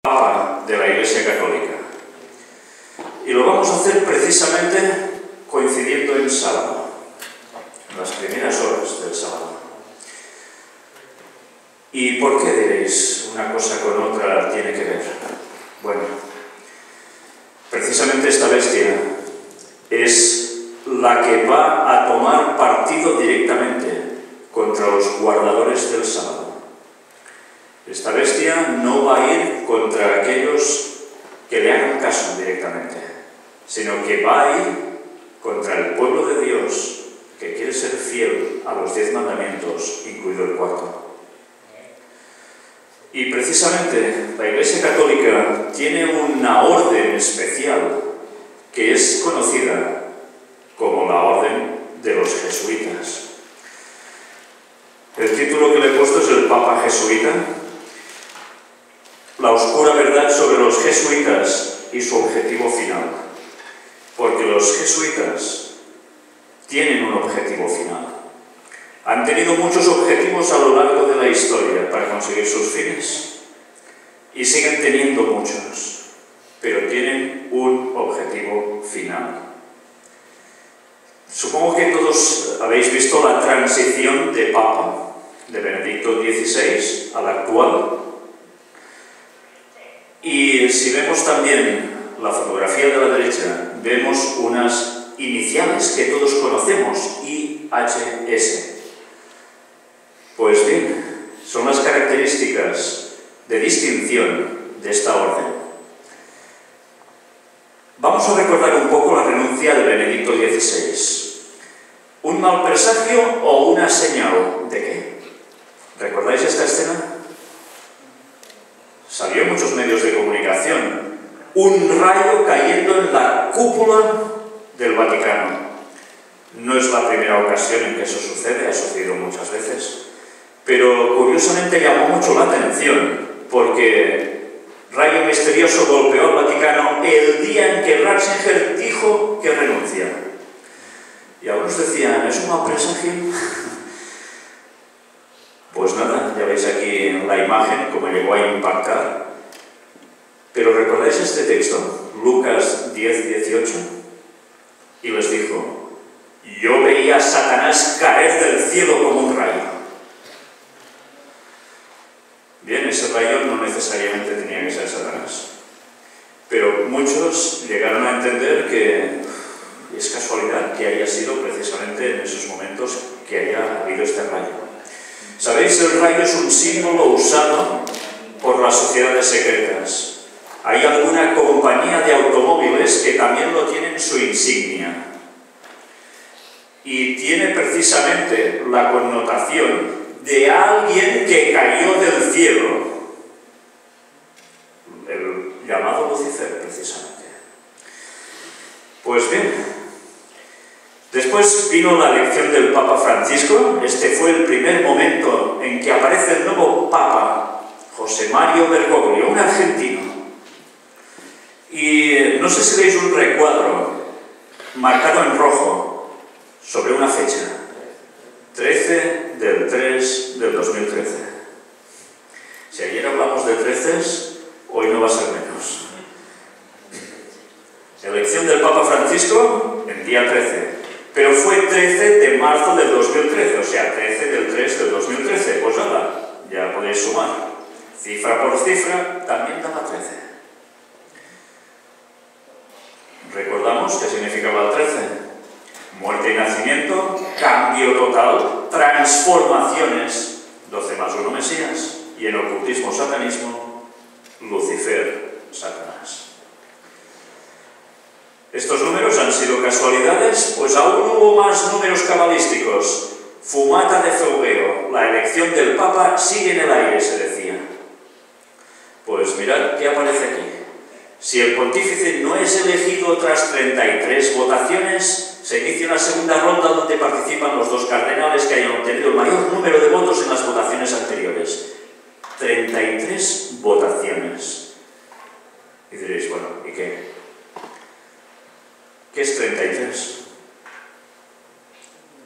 Papa de la Iglesia Católica. Y lo vamos a hacer precisamente coincidiendo en sábado, en las primeras horas del sábado. ¿Y por qué diréis una cosa con otra tiene que ver? Bueno, precisamente esta bestia es la que va a tomar partido directamente contra los guardadores del sábado. Esta bestia no va a ir contra aquellos que le hagan caso directamente, sino que va a ir contra el pueblo de Dios que quiere ser fiel a los 10 mandamientos, incluido el cuarto. Y precisamente la Iglesia Católica tiene una orden especial que es conocida como la Orden de los Jesuitas. El título que le he puesto es el Papa Jesuita, la oscura verdad sobre los jesuitas y su objetivo final. Porque los jesuitas tienen un objetivo final. Han tenido muchos objetivos a lo largo de la historia para conseguir sus fines y siguen teniendo muchos, pero tienen un objetivo final. Supongo que todos habéis visto la transición de Papa, de Benedicto XVI al actual. Y si vemos también la fotografía de la derecha, vemos unas iniciales que todos conocemos, IHS. Pues bien, son las características de distinción de esta orden. Vamos a recordar un poco la renuncia de Benedicto XVI. ¿Un mal presagio o una señal de qué? ¿Recordáis esta escena? Salió en muchos medios de comunicación. Un rayo cayendo en la cúpula del Vaticano. No es la primera ocasión en que eso sucede, ha sucedido muchas veces. Pero curiosamente llamó mucho la atención, porque rayo misterioso golpeó al Vaticano el día en que Ratzinger dijo que renuncia. Y algunos decían, ¿es un mal presagio? Pues nada, ya veis aquí la imagen, cómo llegó a impactar. Pero ¿recordáis este texto? Lucas 10:18. Y les dijo, yo veía a Satanás caer del cielo como un rayo. Bien, ese rayo no necesariamente tenía que ser Satanás. Pero muchos llegaron a entender que es casualidad que haya sido precisamente en esos momentos que haya habido este rayo. ¿Sabéis? El rayo es un símbolo usado por las sociedades secretas. Hay alguna compañía de automóviles que también lo tiene en su insignia. Y tiene precisamente la connotación de alguien que cayó del cielo. El llamado Lucifer, precisamente. Pues bien, después vino la elección del Papa Francisco. Este fue el primer momento en que aparece el nuevo Papa, José Mario Bergoglio, un argentino. Y no sé si veis un recuadro marcado en rojo sobre una fecha, 13 del 3 del 2013. Si ayer hablamos de 13, hoy no va a ser menos. Elección del Papa Francisco en día 13. Pero fue 13 de marzo del 2013, o sea, 13 del 3 del 2013. Pues nada, ya podéis sumar. Cifra por cifra, también daba 13. ¿Recordamos qué significaba el 13? Muerte y nacimiento, cambio total, transformaciones, 12 más 1 Mesías, y en ocultismo, satanismo, Lucifer, Satanás. ¿Estos números han sido casualidades? Pues aún hubo más números cabalísticos. Fumata de fogueo, la elección del Papa sigue en el aire, se decía. Pues mirad qué aparece aquí. Si el pontífice no es elegido tras 33 votaciones, se inicia una segunda ronda donde participan los 2 cardenales que hayan obtenido el mayor número de votos en las votaciones anteriores. 33 votaciones. Y diréis, bueno, ¿y qué? ¿Qué es 33?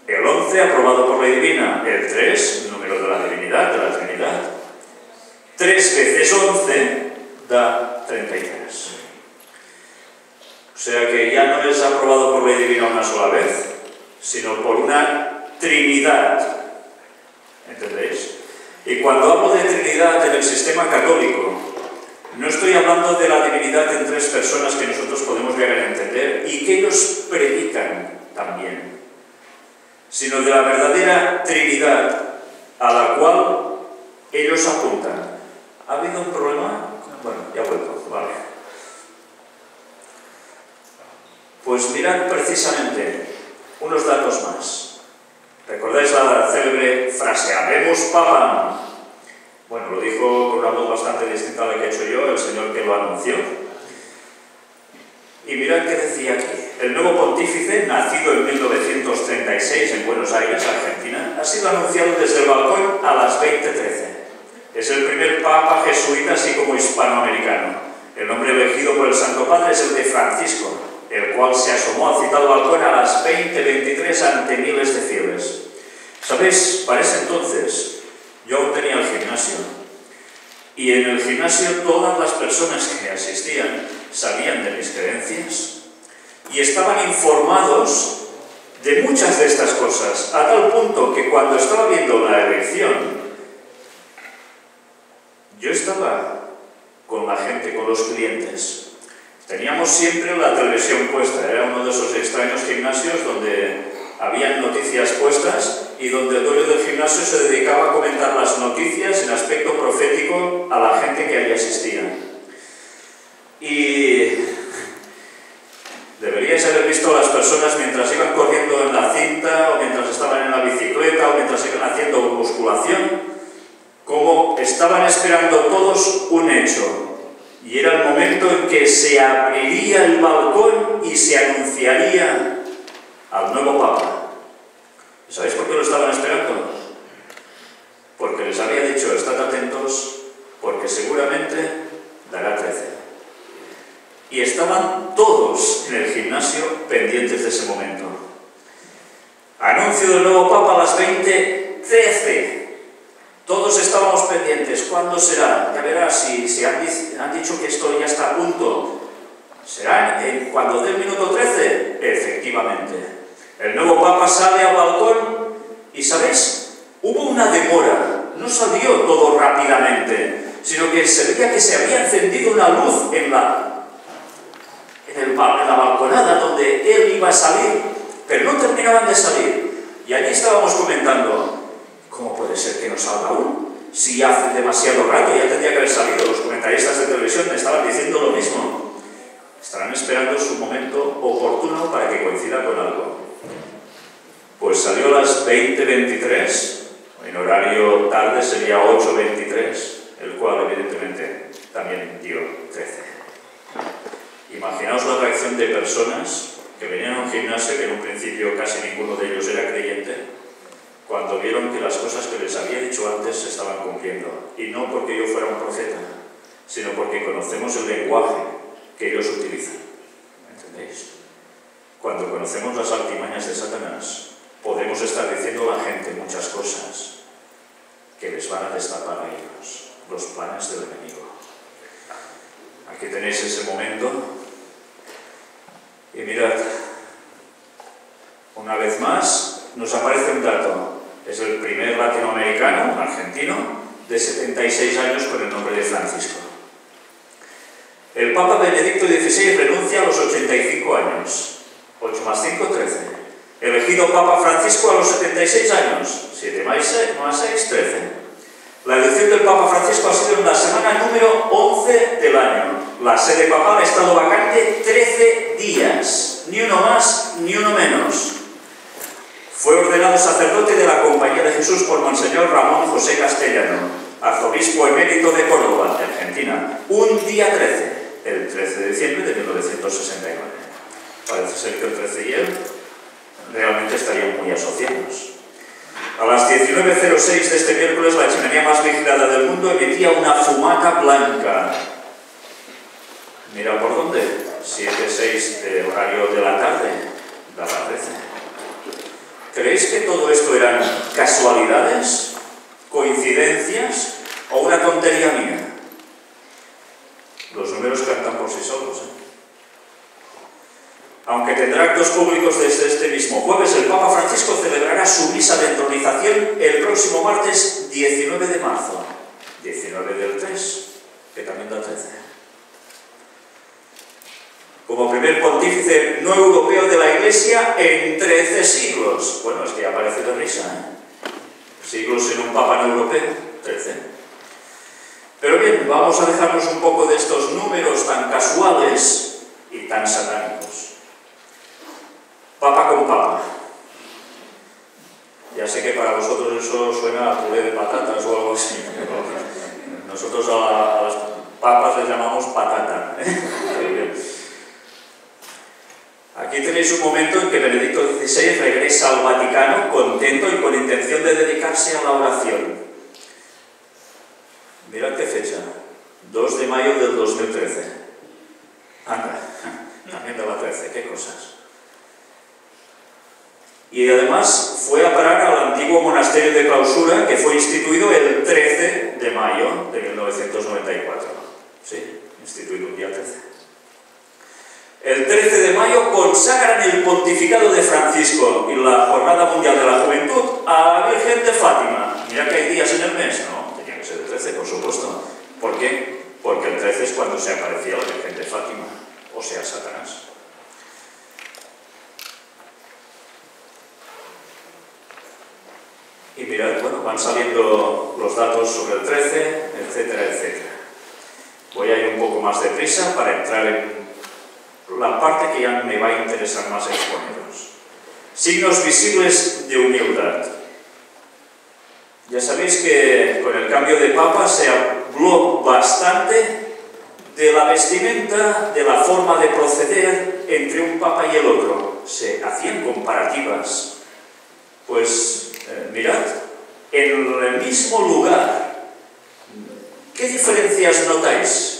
El 11 aprobado por ley divina, el 3, número de la divinidad, de la Trinidad. 3 veces 11, da 33. O sea que ya no es aprobado por ley divina una sola vez, sino por una Trinidad. ¿Entendéis? Y cuando hablo de Trinidad en el sistema católico, no estoy hablando de la divinidad en tres personas que nosotros podemos llegar a entender y que ellos predican también, sino de la verdadera Trinidad a la cual ellos apuntan. ¿Ha habido un problema? Bueno, ya he vuelto, vale. Pues mirad precisamente unos datos más. ¿Recordáis la célebre frase, habemos papam? Bueno, lo dijo con una voz bastante distinta a la que he hecho yo, el señor que lo anunció. Y mirad qué decía aquí. El nuevo pontífice, nacido en 1936 en Buenos Aires, Argentina, ha sido anunciado desde el balcón a las 20:13. Es el primer papa jesuita, así como hispanoamericano. El nombre elegido por el Santo Padre es el de Francisco, el cual se asomó al citado balcón a las 20:23 ante miles de fieles. ¿Sabéis? Para ese entonces, yo aún tenía el gimnasio. Y en el gimnasio todas las personas que asistían sabían de mis creencias y estaban informados de muchas de estas cosas, a tal punto que cuando estaba viendo la elección, yo estaba con la gente, con los clientes. Teníamos siempre la televisión puesta, era uno de esos extraños gimnasios donde habían noticias puestas y donde el dueño del gimnasio se dedicaba a comentar las noticias en aspecto profético a la gente que allí asistía. Y deberíais haber visto a las personas mientras iban corriendo en la cinta, o mientras estaban en la bicicleta, o mientras iban haciendo musculación, como estaban esperando todos un hecho. Y era el momento en que se abriría el balcón y se anunciaría al nuevo Papa. ¿Sabéis por qué lo estaban esperando? Porque les había dicho, estad atentos, porque seguramente dará 13. Y estaban todos en el gimnasio pendientes de ese momento. Anuncio del nuevo Papa a las 20:13. Todos estábamos pendientes. ¿Cuándo será? Ya verás, si han dicho que esto ya está a punto. ¿Será cuando dé el minuto 13? Efectivamente. El nuevo Papa sale al balcón y, ¿sabéis? Hubo una demora. No salió todo rápidamente, sino que se veía que se había encendido una luz en la balconada donde él iba a salir, pero no terminaban de salir. Y allí estábamos comentando, ¿cómo puede ser que no salga aún? Si hace demasiado rato, ya tendría que haber salido. Los comentaristas de televisión me estaban diciendo lo mismo. Estarán esperando su momento oportuno para que coincida con algo. Pues salió a las 20:23, en horario tarde sería 8:23, el cual evidentemente también dio 13. Imaginaos la reacción de personas que venían a un gimnasio, que en un principio casi ninguno de ellos era creyente, cuando vieron que las cosas que les había dicho antes se estaban cumpliendo. Y no porque yo fuera un profeta, sino porque conocemos el lenguaje que ellos utilizan. ¿Entendéis? Cuando conocemos las artimañas de Satanás, podemos estar diciendo a la gente muchas cosas que les van a destapar a ellos, los planes del enemigo. Aquí tenéis ese momento. Y mirad, una vez más nos aparece un dato. Es el primer latinoamericano, un argentino, de 76 años con el nombre de Francisco. El Papa Benedicto XVI renuncia a los 85 años. 8 más 5, 13. Elegido Papa Francisco a los 76 años. 7 más 6, 13. La elección del Papa Francisco ha sido en la semana número 11 del año. La sede papal ha estado vacante 13 días. Ni uno más, ni uno menos. Fue ordenado sacerdote de la Compañía de Jesús por Monseñor Ramón José Castellano, arzobispo emérito de Córdoba, Argentina, un día 13, el 13 de diciembre de 1969. Parece ser que el 13 y él realmente estarían muy asociados. A las 19:06 de este miércoles, la chimenea más vigilada del mundo emitía una fumata blanca. Mira por dónde, 7:06 de horario de la tarde, daba 13. ¿Creéis que todo esto eran casualidades, coincidencias o una tontería mía? Los números cantan por sí solos, ¿eh? Aunque tendrá actos públicos desde este mismo jueves, el Papa Francisco celebrará su misa de entronización el próximo martes 19 de marzo. 19 del 3, que también da 13. Como primer pontífice no europeo de la Iglesia en 13 siglos. Bueno, es que ya parece de risa, ¿eh? Siglos en un Papa no europeo, 13. Pero bien, vamos a dejarnos un poco de estos números tan casuales y tan satánicos. Papa con papa. Ya sé que para vosotros eso suena a puré de patatas o algo así. Nosotros a las papas les llamamos patata, ¿eh? Aquí tenéis un momento en que Benedicto XVI regresa al Vaticano contento y con intención de dedicarse a la oración. Mirad qué fecha, 2 de mayo del 2013. Anda, también daba 13, qué cosas. Y además fue a parar al antiguo monasterio de clausura que fue instituido el 13 de mayo de 1994. Sí, instituido un día 13. El 13 de mayo consagran el pontificado de Francisco y la Jornada Mundial de la Juventud a la Virgen de Fátima. Mira que hay días en el mes, ¿no? Tenía que ser el 13, por supuesto. ¿Por qué? Porque el 13 es cuando se aparecía la Virgen de Fátima, o sea, Satanás. Y mirad, bueno, van saliendo los datos sobre el 13, etcétera, etcétera. Voy a ir un poco más deprisa para entrar en la parte que ya me va a interesar más exponeros. Signos visibles de humildad. Ya sabéis que con el cambio de papa se habló bastante de la vestimenta, de la forma de proceder entre un papa y el otro. Se hacían comparativas. Pues mirad, en el mismo lugar, ¿qué diferencias notáis?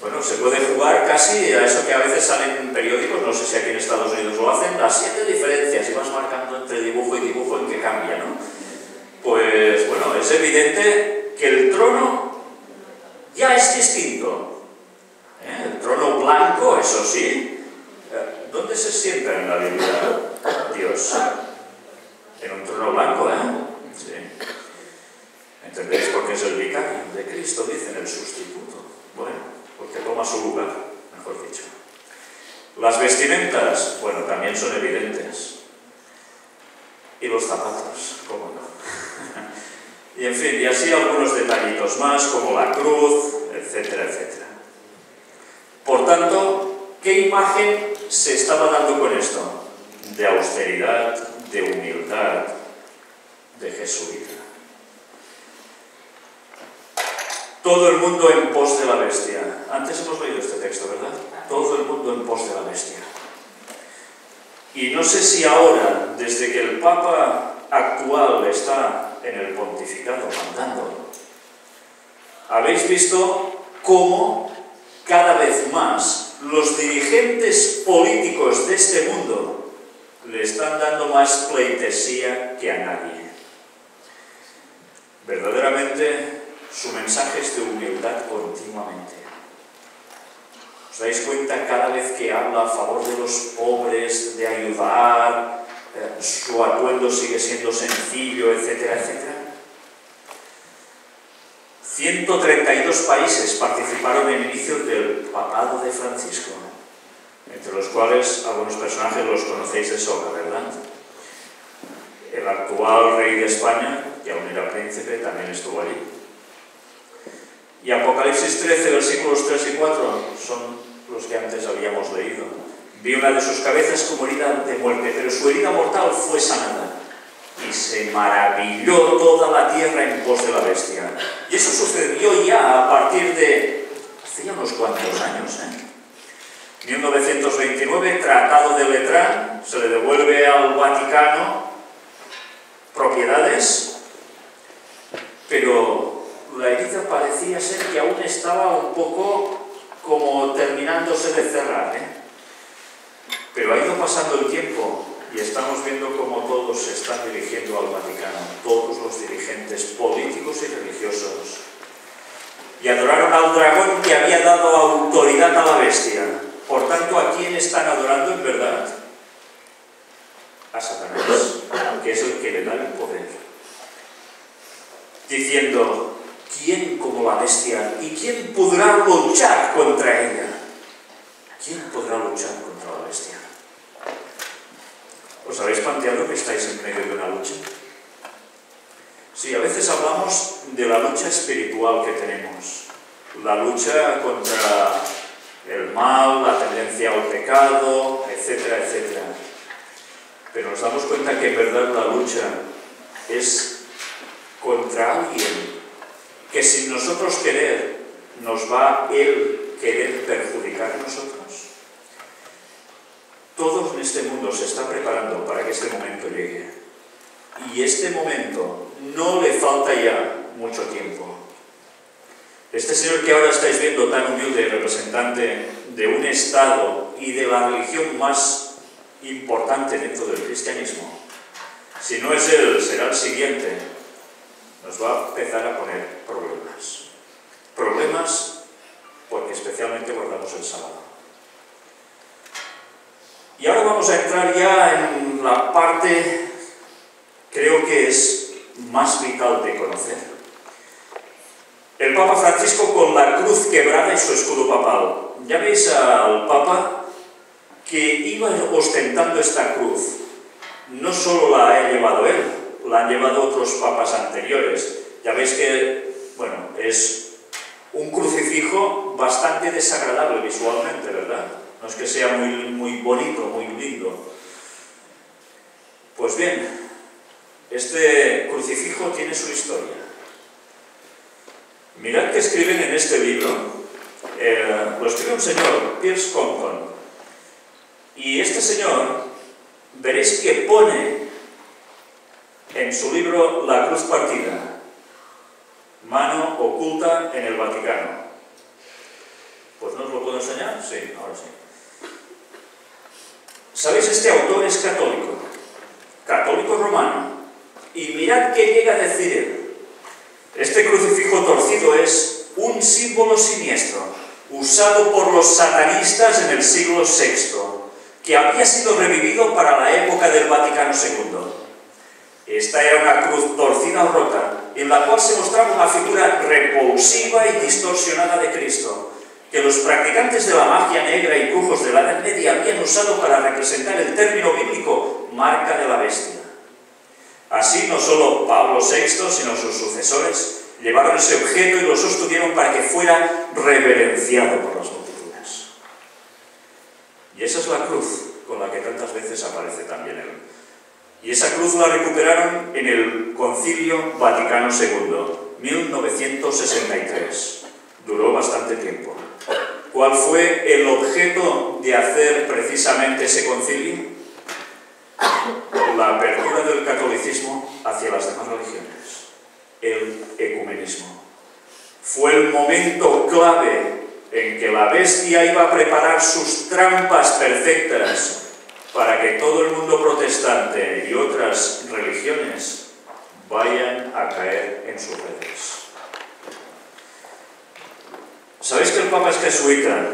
Bueno, se puede jugar casi a eso que a veces salen en periódicos, no sé si aquí en Estados Unidos lo hacen, las 7 diferencias, y vas marcando entre dibujo y dibujo en qué cambia, ¿no? Pues bueno, es evidente que el trono ya es distinto. El trono blanco, eso sí. ¿Dónde se sienta en la Biblia Dios? En un trono blanco, ¿eh? Sí. ¿Entendéis por qué es el vicario de Cristo? Dicen el sustituto. Bueno, porque toma su lugar, mejor dicho. Las vestimentas, bueno, también son evidentes. Y los zapatos, cómo no. Y en fin, y así algunos detallitos más, como la cruz, etcétera, etcétera. Por tanto, ¿qué imagen se estaba dando con esto? De austeridad, de humildad, de jesuita. Todo el mundo en pos de la bestia. Antes hemos leído este texto, ¿verdad? Todo el mundo en pos de la bestia. Y no sé si ahora, desde que el Papa actual está en el pontificado mandando, habéis visto cómo cada vez más los dirigentes políticos de este mundo le están dando más pleitesía que a nadie. Verdaderamente, su mensaje es de humildad continuamente. ¿Os dais cuenta cada vez que habla a favor de los pobres, de ayudar, su atuendo sigue siendo sencillo, etcétera, etcétera? 132 países participaron en el inicio del papado de Francisco, entre los cuales algunos personajes los conocéis de sobra, ¿verdad? El actual rey de España, que aún era príncipe, también estuvo allí. Y Apocalipsis 13, versículos 3 y 4, son los que antes habíamos leído. Vi una de sus cabezas como herida de muerte, pero su herida mortal fue sanada. Y se maravilló toda la tierra en pos de la bestia. Y eso sucedió ya a partir de hace ya unos cuantos años, 1929, Tratado de Letrán, se le devuelve al Vaticano propiedades, pero la herida parecía ser que aún estaba un poco como terminándose de cerrar, Pero ha ido pasando el tiempo y estamos viendo cómo todos se están dirigiendo al Vaticano, todos los dirigentes políticos y religiosos. y adoraron al dragón que había dado autoridad a la bestia. Por tanto, ¿a quién están adorando en verdad? A Satanás, que es el que le da el poder. Diciendo, ¿quién como la bestia? ¿Y quién podrá luchar contra ella? ¿Quién podrá luchar contra la bestia? ¿Os habéis planteado que estáis en medio de una lucha? Sí, a veces hablamos de la lucha espiritual que tenemos. La lucha contra el mal, la tendencia al pecado, etcétera, etcétera. Pero nos damos cuenta que en verdad la lucha es contra alguien que sin nosotros querer nos va él querer perjudicar a nosotros. Todo en este mundo se está preparando para que este momento llegue. Y este momento no le falta ya mucho tiempo. Este señor que ahora estáis viendo, tan humilde, representante de un Estado y de la religión más importante dentro del cristianismo, si no es él, será el siguiente, nos va a empezar a poner problemas. Problemas porque especialmente guardamos el sábado. Y ahora vamos a entrar ya en la parte, creo que es más vital de conocer. El Papa Francisco con la cruz quebrada y su escudo papal. Ya veis al Papa que iba ostentando esta cruz. No solo la ha llevado él, la han llevado otros papas anteriores. Ya veis que, bueno, es un crucifijo bastante desagradable visualmente, ¿verdad? No es que sea muy bonito, muy lindo. Pues bien, este crucifijo tiene su historia. Mirad que escriben en este libro, lo escribe un señor, Piers Compton, y este señor, veréis que pone en su libro La cruz partida, mano oculta en el Vaticano. Pues no os lo puedo enseñar, sí, ahora sí. ¿Sabéis? Este autor es católico, católico romano, y mirad que llega a decir él. Este crucifijo torcido es un símbolo siniestro, usado por los satanistas en el siglo VI, que había sido revivido para la época del Vaticano II. Esta era una cruz torcida o rota, en la cual se mostraba una figura repulsiva y distorsionada de Cristo, que los practicantes de la magia negra y brujos de la Edad Media habían usado para representar el término bíblico marca de la bestia. Así, no solo Pablo VI, sino sus sucesores, llevaron ese objeto y lo sostuvieron para que fuera reverenciado por las multitudes. Y esa es la cruz con la que tantas veces aparece también él. Y esa cruz la recuperaron en el Concilio Vaticano II, 1963. Duró bastante tiempo. ¿Cuál fue el objeto de hacer precisamente ese concilio? La apertura del catolicismo hacia las demás religiones, el ecumenismo. Fue el momento clave en que la bestia iba a preparar sus trampas perfectas para que todo el mundo protestante y otras religiones vayan a caer en sus redes. ¿Sabéis que el Papa es jesuita?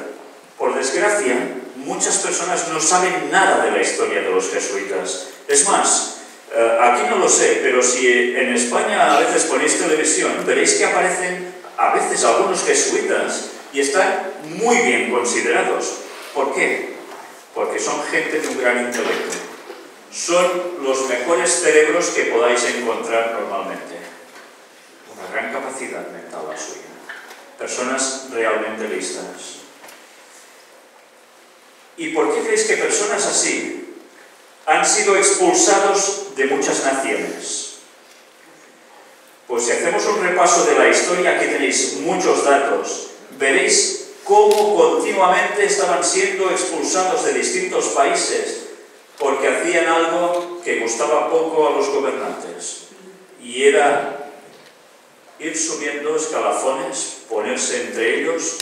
Por desgracia, muchas personas no saben nada de la historia de los jesuitas. Es más, aquí no lo sé, pero si en España a veces ponéis televisión, veréis que aparecen a veces algunos jesuitas y están muy bien considerados. ¿Por qué? Porque son gente de un gran intelecto. Son los mejores cerebros que podáis encontrar normalmente. Una gran capacidad mental la suya. Personas realmente listas. ¿Y por qué creéis que personas así han sido expulsados de muchas naciones? Pues si hacemos un repaso de la historia, aquí tenéis muchos datos, veréis cómo continuamente estaban siendo expulsados de distintos países porque hacían algo que gustaba poco a los gobernantes, y era ir subiendo escalafones, ponerse entre ellos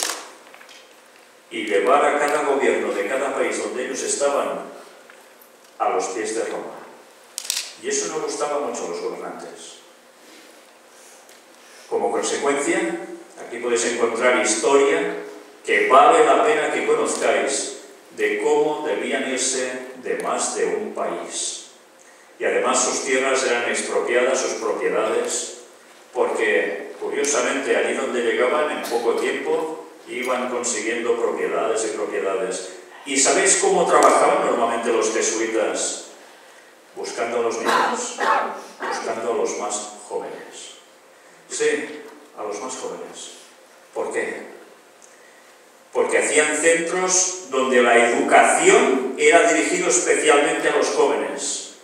y llevar a cada gobierno de cada país donde ellos estaban a los pies de Roma. Y eso no gustaba mucho a los gobernantes. Como consecuencia, Aquí podéis encontrar historia que vale la pena que conozcáis de cómo debían irse de más de un país. Y además sus tierras eran expropiadas, sus propiedades, porque curiosamente allí donde llegaban en poco tiempo iban consiguiendo propiedades y propiedades. ¿Y sabéis cómo trabajaban normalmente los jesuitas? Buscando a los niños, buscando a los más jóvenes. Sí, a los más jóvenes. ¿Por qué? Porque hacían centros donde la educación era dirigida especialmente a los jóvenes.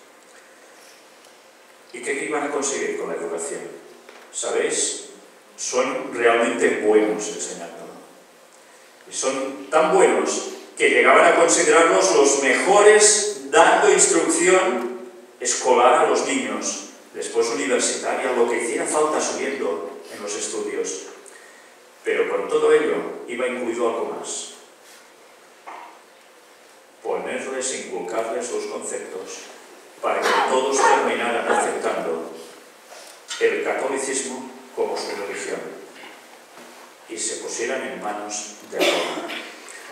¿Y qué iban a conseguir con la educación? ¿Sabéis? Son realmente buenos enseñándolo. Y son tan buenos que llegaban a considerarlos los mejores dando instrucción escolar a los niños, después universitaria, lo que hiciera falta subiendo en los estudios. Pero con todo ello iba incluido algo más. Ponerles, inculcarles los conceptos para que todos terminaran aceptando el catolicismo como su religión y se pusieran en manos de Roma.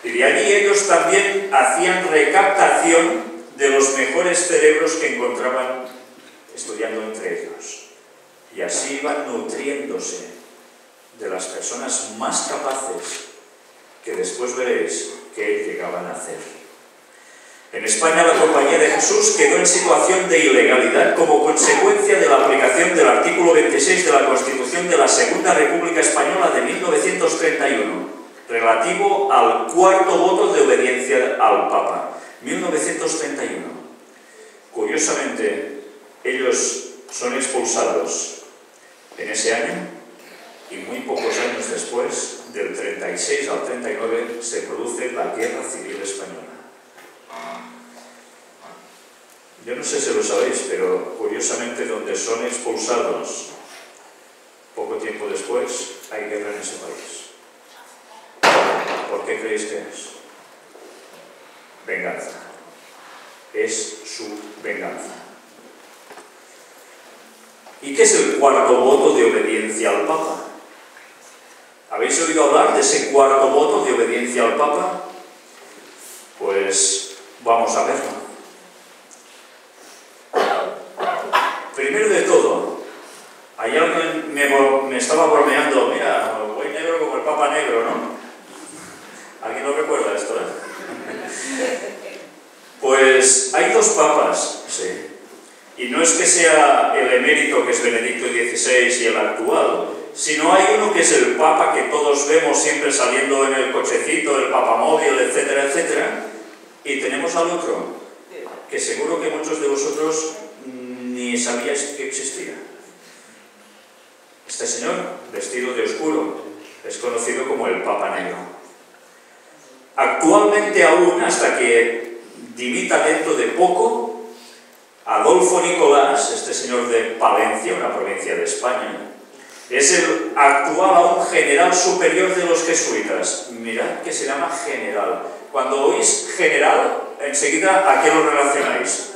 Y de allí ellos también hacían recaptación de los mejores cerebros que encontraban estudiando entre ellos. Y así iban nutriéndose de las personas más capaces que después veréis que llegaban a hacer. En España la Compañía de Jesús quedó en situación de ilegalidad como consecuencia de la aplicación del artículo 26 de la Constitución de la Segunda República Española de 1931, relativo al cuarto voto de obediencia al Papa. 1931. Curiosamente, ellos son expulsados en ese año y muy pocos años después, del 36 al 39, se produce la Guerra Civil Española. Yo no sé si lo sabéis, pero curiosamente donde son expulsados poco tiempo después, hay guerra en ese país. ¿Por qué creéis que es? Venganza. Es su venganza. ¿Y qué es el cuarto voto de obediencia al Papa? ¿Habéis oído hablar de ese cuarto voto de obediencia al Papa? Pues vamos a verlo. Primero de todo, ayer alguien me estaba bromeando, mira, voy negro como el Papa Negro, ¿no? ¿Alguien lo recuerda esto, Pues hay dos papas, sí. Y no es que sea el emérito, que es Benedicto XVI, y el actual, sino hay uno que es el papa que todos vemos siempre saliendo en el cochecito, el papamóvil, etcétera, etcétera. Y tenemos al otro, que seguro que muchos de vosotros ni sabíais que existía. Este señor, vestido de oscuro, es conocido como el Papa Negro. Actualmente aún, hasta que dimita dentro de poco, Adolfo Nicolás, este señor de Palencia, una provincia de España, es el actual aún general superior de los jesuitas. Mirad que se llama general. Cuando oís general, enseguida ¿a qué lo relacionáis?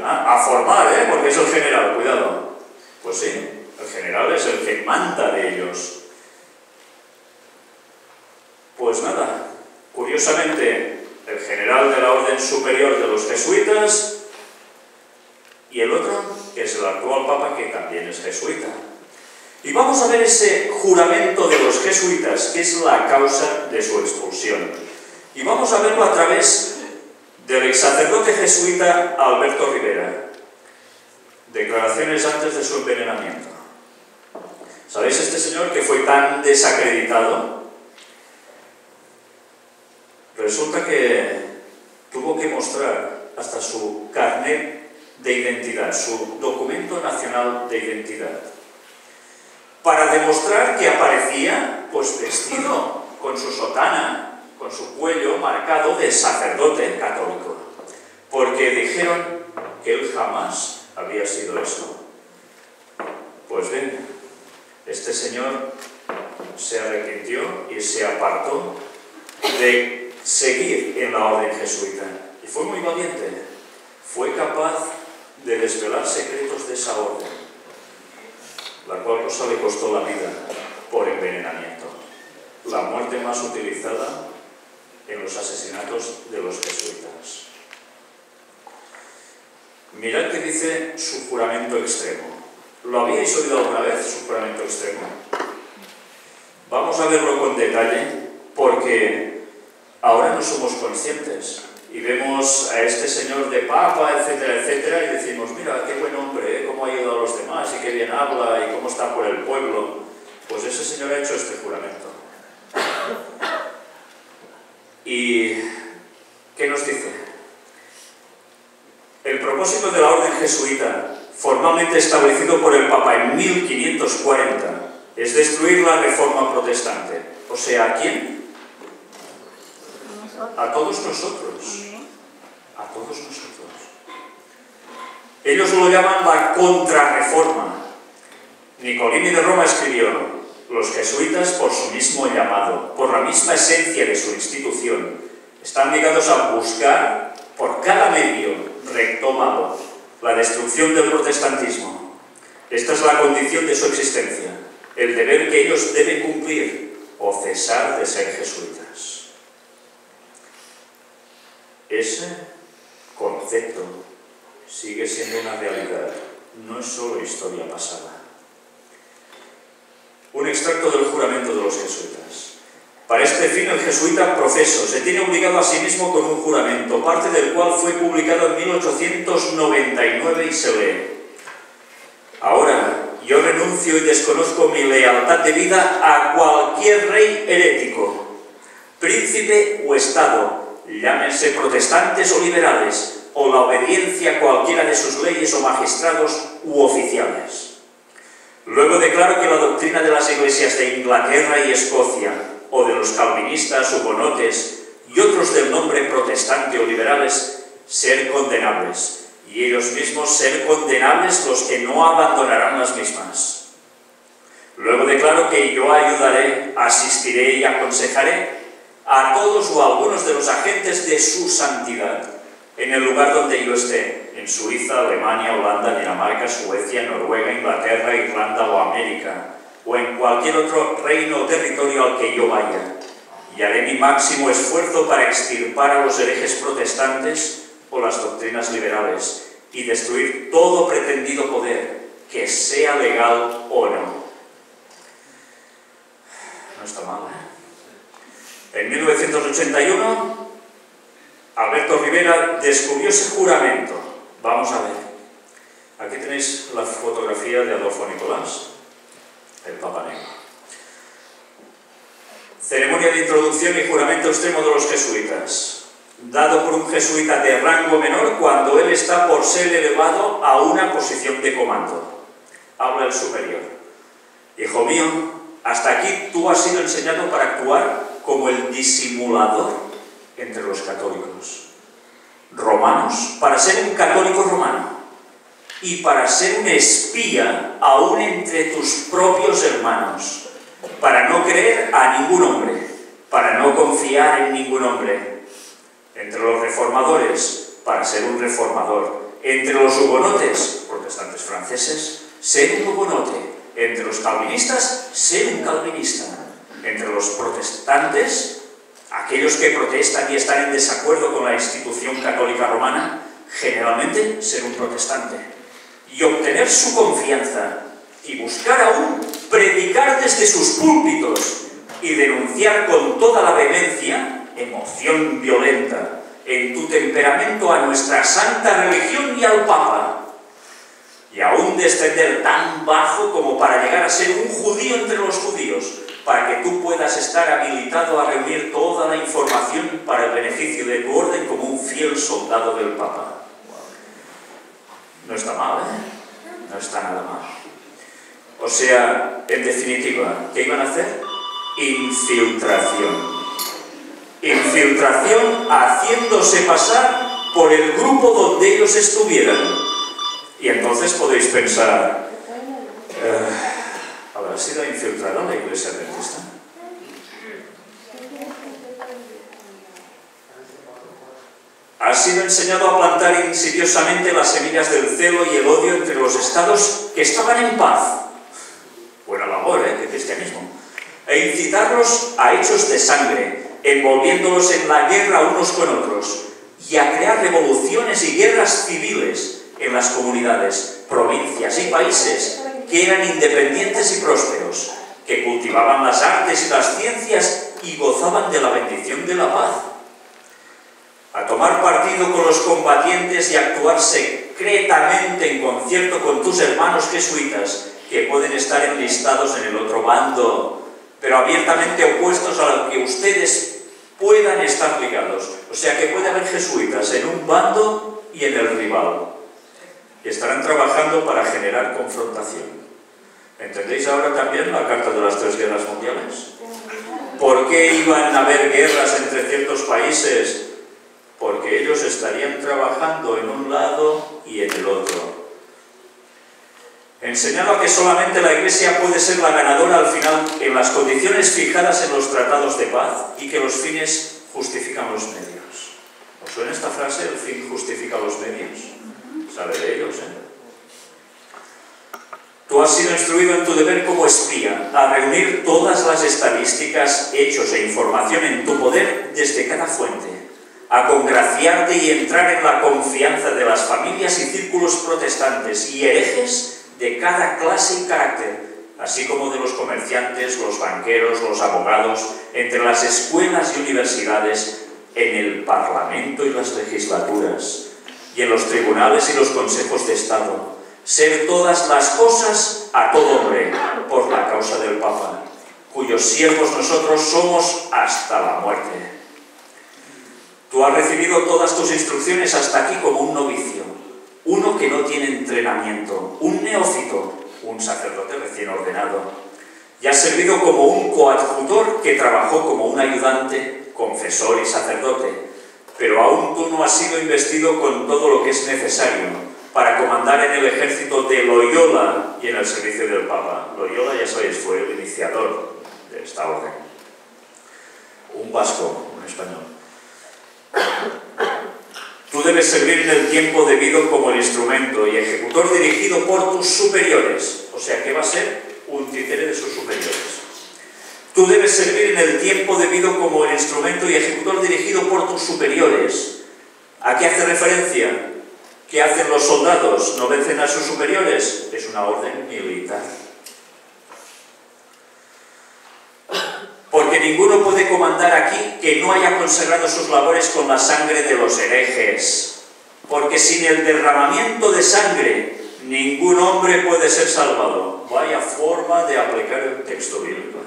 A formar, porque es el general, cuidado. Pues sí, el general es el que manda de ellos. Pues nada, curiosamente, el general de la Orden Superior de los Jesuitas y el otro, que es el actual Papa, que también es jesuita. Y vamos a ver ese juramento de los jesuitas, que es la causa de su expulsión. Y vamos a verlo a través del ex sacerdote jesuita Alberto Rivera. Declaraciones antes de su envenenamiento. ¿Sabéis este señor que fue tan desacreditado? Resulta que tuvo que mostrar hasta su carnet de identidad, su documento nacional de identidad, para demostrar que aparecía pues vestido con su sotana, con su cuello marcado de sacerdote católico, porque dijeron que él jamás había sido eso. Pues bien, este señor se arrepintió y se apartó de seguir en la orden jesuita, y fue muy valiente. Fue capaz de desvelar secretos de esa orden, la cual cosa le costó la vida, por envenenamiento. La muerte más utilizada en los asesinatos de los jesuitas. Mirad que dice su juramento extremo. ¿Lo habíais oído alguna vez, su juramento extremo? Vamos a verlo con detalle, porque ahora no somos conscientes y vemos a este señor de papa, etcétera, etcétera, y decimos, mira, qué buen hombre, cómo ha ayudado a los demás, y qué bien habla, y cómo está por el pueblo. Pues ese señor ha hecho este juramento. ¿Y qué nos dice? El propósito de la orden jesuita, formalmente establecido por el Papa en 1540, es destruir la reforma protestante. O sea, ¿a quién? A todos nosotros. A todos nosotros. Ellos lo llaman la contrarreforma. Nicolini de Roma escribió: los jesuitas, por su mismo llamado, por la misma esencia de su institución, están ligados a buscar, por cada medio retomado, la destrucción del protestantismo. Esta es la condición de su existencia, el deber que ellos deben cumplir o cesar de ser jesuitas. Ese concepto sigue siendo una realidad, no es solo historia pasada. Un extracto del juramento de los jesuitas. Para este fin el jesuita profeso se tiene obligado a sí mismo con un juramento, parte del cual fue publicado en 1899 y se lee: ahora yo renuncio y desconozco mi lealtad de vida a cualquier rey herético, príncipe o estado, llámense protestantes o liberales, o la obediencia a cualquiera de sus leyes o magistrados u oficiales. Luego declaro que la doctrina de las iglesias de Inglaterra y Escocia, o de los calvinistas, hugonotes y otros del nombre protestante o liberales, ser condenables, y ellos mismos ser condenables los que no abandonarán las mismas. Luego declaro que yo ayudaré, asistiré y aconsejaré a todos o a algunos de los agentes de su santidad en el lugar donde yo esté, en Suiza, Alemania, Holanda, Dinamarca, Suecia, Noruega, Inglaterra, Irlanda o América, o en cualquier otro reino o territorio al que yo vaya, y haré mi máximo esfuerzo para extirpar a los herejes protestantes o las doctrinas liberales y destruir todo pretendido poder, que sea legal o no. No está mal, ¿eh? En 1981, Alberto Rivera descubrió ese juramento. Vamos a ver. Aquí tenéis la fotografía de Adolfo Nicolás, el Papa Negro. Ceremonia de introducción y juramento extremo de los jesuitas, dado por un jesuita de rango menor cuando él está por ser elevado a una posición de comando. Habla el superior: hijo mío, hasta aquí tú has sido enseñado para actuar como el disimulador entre los católicos romanos, para ser un católico romano y para ser un espía aún entre tus propios hermanos, para no creer a ningún hombre, para no confiar en ningún hombre, entre los reformadores, para ser un reformador, entre los hugonotes, protestantes franceses, ser un hugonote, entre los calvinistas, ser un calvinista, entre los protestantes, aquellos que protestan y están en desacuerdo con la institución católica romana, generalmente ser un protestante, y obtener su confianza, y buscar aún predicar desde sus púlpitos, y denunciar con toda la vehemencia, emoción violenta, en tu temperamento a nuestra santa religión y al Papa, y aún descender tan bajo como para llegar a ser un judío entre los judíos, para que tú puedas estar habilitado a reunir toda la información para el beneficio de tu orden como un fiel soldado del Papa. No está mal, ¿eh? No está nada mal. O sea, en definitiva, ¿qué iban a hacer? Infiltración. Infiltración haciéndose pasar por el grupo donde ellos estuvieran. Y entonces podéis pensar, ¿habrá sido infiltrada la Iglesia Adventista? Ha sido enseñado a plantar insidiosamente las semillas del celo y el odio entre los estados que estaban en paz. Buena labor, ¿eh? De cristianismo. e incitarlos a hechos de sangre, envolviéndolos en la guerra unos con otros, y a crear revoluciones y guerras civiles en las comunidades, provincias y países que eran independientes y prósperos, que cultivaban las artes y las ciencias y gozaban de la bendición de la paz. A tomar partido con los combatientes y actuar secretamente en concierto con tus hermanos jesuitas, que pueden estar enlistados en el otro bando, pero abiertamente opuestos a lo que ustedes puedan estar ligados. O sea que puede haber jesuitas en un bando y en el rival. Y estarán trabajando para generar confrontación. ¿Entendéis ahora también la carta de las 3 guerras mundiales? ¿Por qué iban a haber guerras entre ciertos países? Porque ellos estarían trabajando en un lado y en el otro. Enseñado a que solamente la Iglesia puede ser la ganadora al final en las condiciones fijadas en los tratados de paz y que los fines justifican los medios. ¿Os suena esta frase? ¿El fin justifica los medios? Sale de ellos, ¿eh? Tú has sido instruido en tu deber como espía a reunir todas las estadísticas, hechos e información en tu poder desde cada fuente, a congraciarte y entrar en la confianza de las familias y círculos protestantes y herejes de cada clase y carácter, así como de los comerciantes, los banqueros, los abogados, entre las escuelas y universidades, en el Parlamento y las legislaturas, y en los tribunales y los consejos de Estado, ser todas las cosas a todo hombre, por la causa del Papa, cuyos siervos nosotros somos hasta la muerte. Tú has recibido todas tus instrucciones hasta aquí como un novicio, uno que no tiene entrenamiento, un neófito, un sacerdote recién ordenado, y has servido como un coadjutor que trabajó como un ayudante, confesor y sacerdote, pero aún tú no has sido investido con todo lo que es necesario para comandar en el ejército de Loyola y en el servicio del Papa. Loyola, ya sabéis, fue el iniciador de esta orden. Un vasco, un español. Tú debes servir en el tiempo debido como el instrumento y ejecutor dirigido por tus superiores. O sea, que va a ser un títere de sus superiores. Tú debes servir en el tiempo debido como el instrumento y ejecutor dirigido por tus superiores. ¿A qué hace referencia? ¿Qué hacen los soldados? ¿No vencen a sus superiores? Es una orden militar. Porque ninguno puede comandar aquí que no haya consagrado sus labores con la sangre de los herejes. Porque sin el derramamiento de sangre, ningún hombre puede ser salvado. Vaya forma de aplicar el texto bíblico.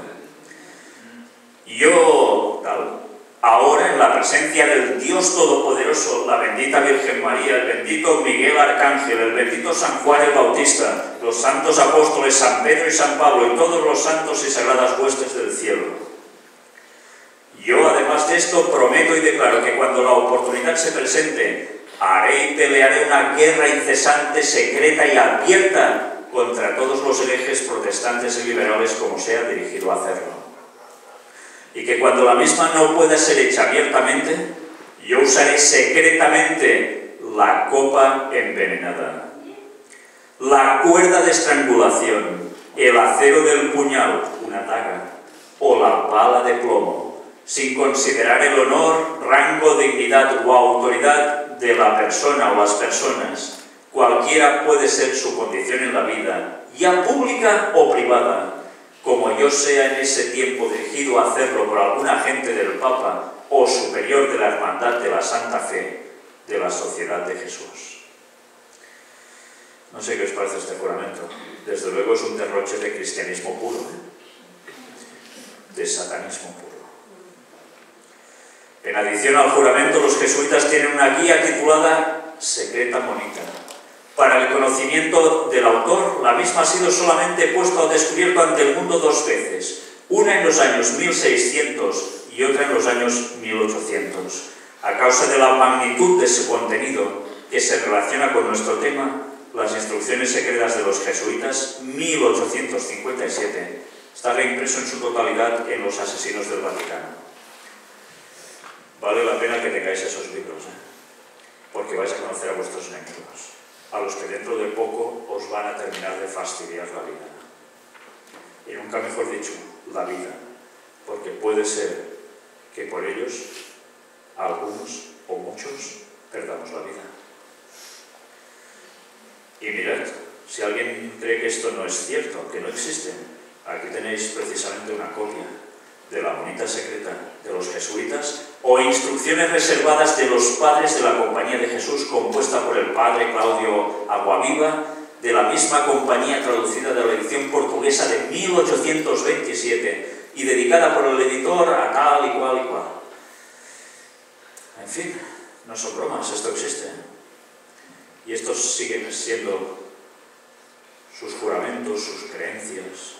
Yo, ahora en la presencia del Dios Todopoderoso, la bendita Virgen María, el bendito Miguel Arcángel, el bendito San Juan el Bautista, los santos apóstoles San Pedro y San Pablo y todos los santos y sagradas huestes del cielo. Yo, además de esto, prometo y declaro que cuando la oportunidad se presente, haré y pelearé una guerra incesante, secreta y abierta contra todos los herejes protestantes y liberales como sea dirigido a hacerlo. Y que cuando la misma no pueda ser hecha abiertamente, yo usaré secretamente la copa envenenada, la cuerda de estrangulación, el acero del puñal, una daga, o la bala de plomo, sin considerar el honor, rango, dignidad o autoridad de la persona o las personas. Cualquiera puede ser su condición en la vida, ya pública o privada, como yo sea en ese tiempo dirigido a hacerlo por algún agente del Papa o superior de la Hermandad de la Santa Fe de la Sociedad de Jesús. No sé qué os parece este juramento. Desde luego es un derroche de cristianismo puro, de satanismo puro. En adición al juramento, los jesuitas tienen una guía titulada Secreta Monita. Para el conocimiento del autor, la misma ha sido solamente puesta al descubierto ante el mundo 2 veces, una en los años 1600 y otra en los años 1800. A causa de la magnitud de ese contenido que se relaciona con nuestro tema, las instrucciones secretas de los jesuitas, 1857, está reimpreso en su totalidad en Los Asesinos del Vaticano. Vale la pena que tengáis esos libros, porque vais a conocer a vuestros enemigos, a los que dentro de poco os van a terminar de fastidiar la vida. Y nunca mejor dicho, la vida. porque puede ser que por ellos, algunos o muchos, perdamos la vida. Y mirad, si alguien cree que esto no es cierto, que no existe, aquí tenéis precisamente una copia de la monita secreta de los jesuitas o instrucciones reservadas de los padres de la Compañía de Jesús, compuesta por el padre Claudio Aguaviva, de la misma compañía, traducida de la edición portuguesa de 1827 y dedicada por el editor a tal y cual y cual. En fin, no son bromas, esto existe, y estos siguen siendo sus juramentos, sus creencias.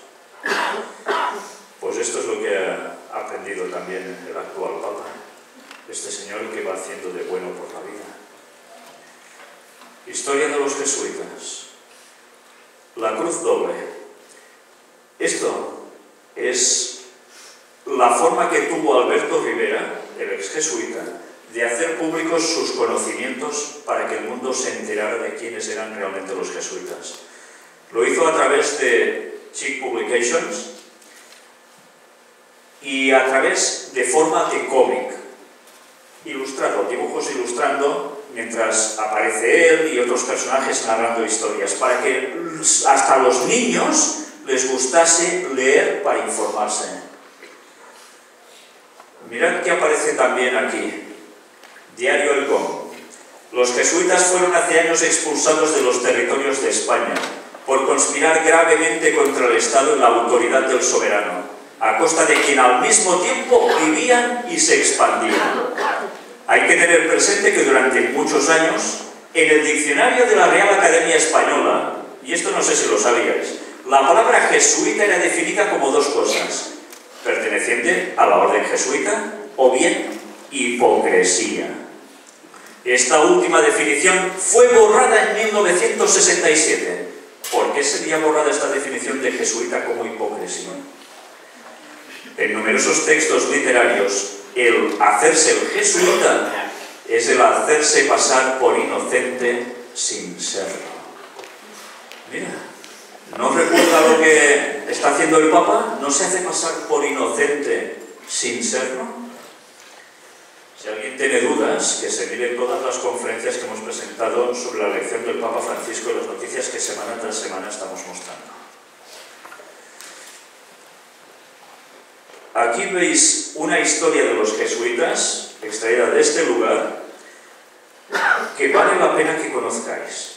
Pues esto es lo que ha aprendido también el actual Papa, este señor que va haciendo de bueno por la vida. Historia de los jesuitas. La cruz doble. Esto es la forma que tuvo Alberto Rivera, el ex jesuita, de hacer públicos sus conocimientos para que el mundo se enterara de quiénes eran realmente los jesuitas. Lo hizo a través de Chic Publications y a través de forma de cómic, ilustrado, dibujos ilustrando, mientras aparece él y otros personajes narrando historias, para que hasta los niños les gustase leer para informarse. Mirad que aparece también aquí. Diario El Gom. Los jesuitas fueron hace años expulsados de los territorios de España por conspirar gravemente contra el Estado y la autoridad del soberano, a costa de quien al mismo tiempo vivían y se expandían. Hay que tener presente que durante muchos años, en el diccionario de la Real Academia Española, y esto no sé si lo sabíais, la palabra jesuita era definida como dos cosas: perteneciente a la orden jesuita o bien hipocresía. Esta última definición fue borrada en 1967. ¿Por qué sería borrada esta definición de jesuita como hipocresía? En numerosos textos literarios, el hacerse el jesuita es el hacerse pasar por inocente sin serlo. Mira, ¿no recuerda lo que está haciendo el Papa? ¿No se hace pasar por inocente sin serlo? Si alguien tiene dudas, que se mire todas las conferencias que hemos presentado sobre la elección del Papa Francisco y las noticias que semana tras semana estamos mostrando. Aquí veis una historia de los jesuitas, extraída de este lugar, que vale la pena que conozcáis.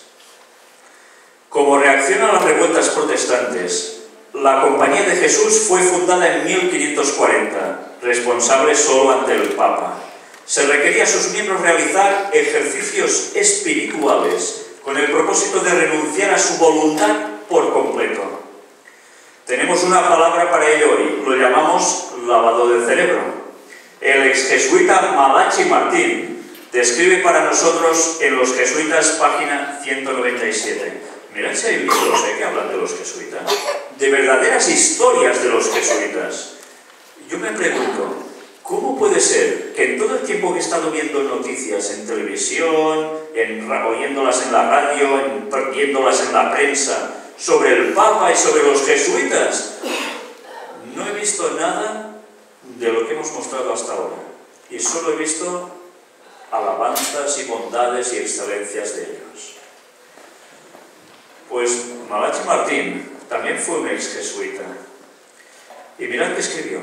Como reacción a las revueltas protestantes, la Compañía de Jesús fue fundada en 1540, responsable solo ante el Papa. Se requería a sus miembros realizar ejercicios espirituales con el propósito de renunciar a su voluntad por completo. Tenemos una palabra para ello hoy, lo llamamos lavado de cerebro. El ex jesuita Malachi Martín describe para nosotros en Los Jesuitas, página 197. Mirad si hay libros que hablan de los jesuitas, de verdaderas historias de los jesuitas. Yo me pregunto, ¿cómo puede ser que en todo el tiempo que he estado viendo noticias en televisión, oyéndolas en la radio, viéndolas en la prensa, sobre el Papa y sobre los jesuitas, no he visto nada de lo que hemos mostrado hasta ahora? Y solo he visto alabanzas y bondades y excelencias de ellos. Pues Malachi Martín también fue un ex jesuita. Y mirad qué escribió.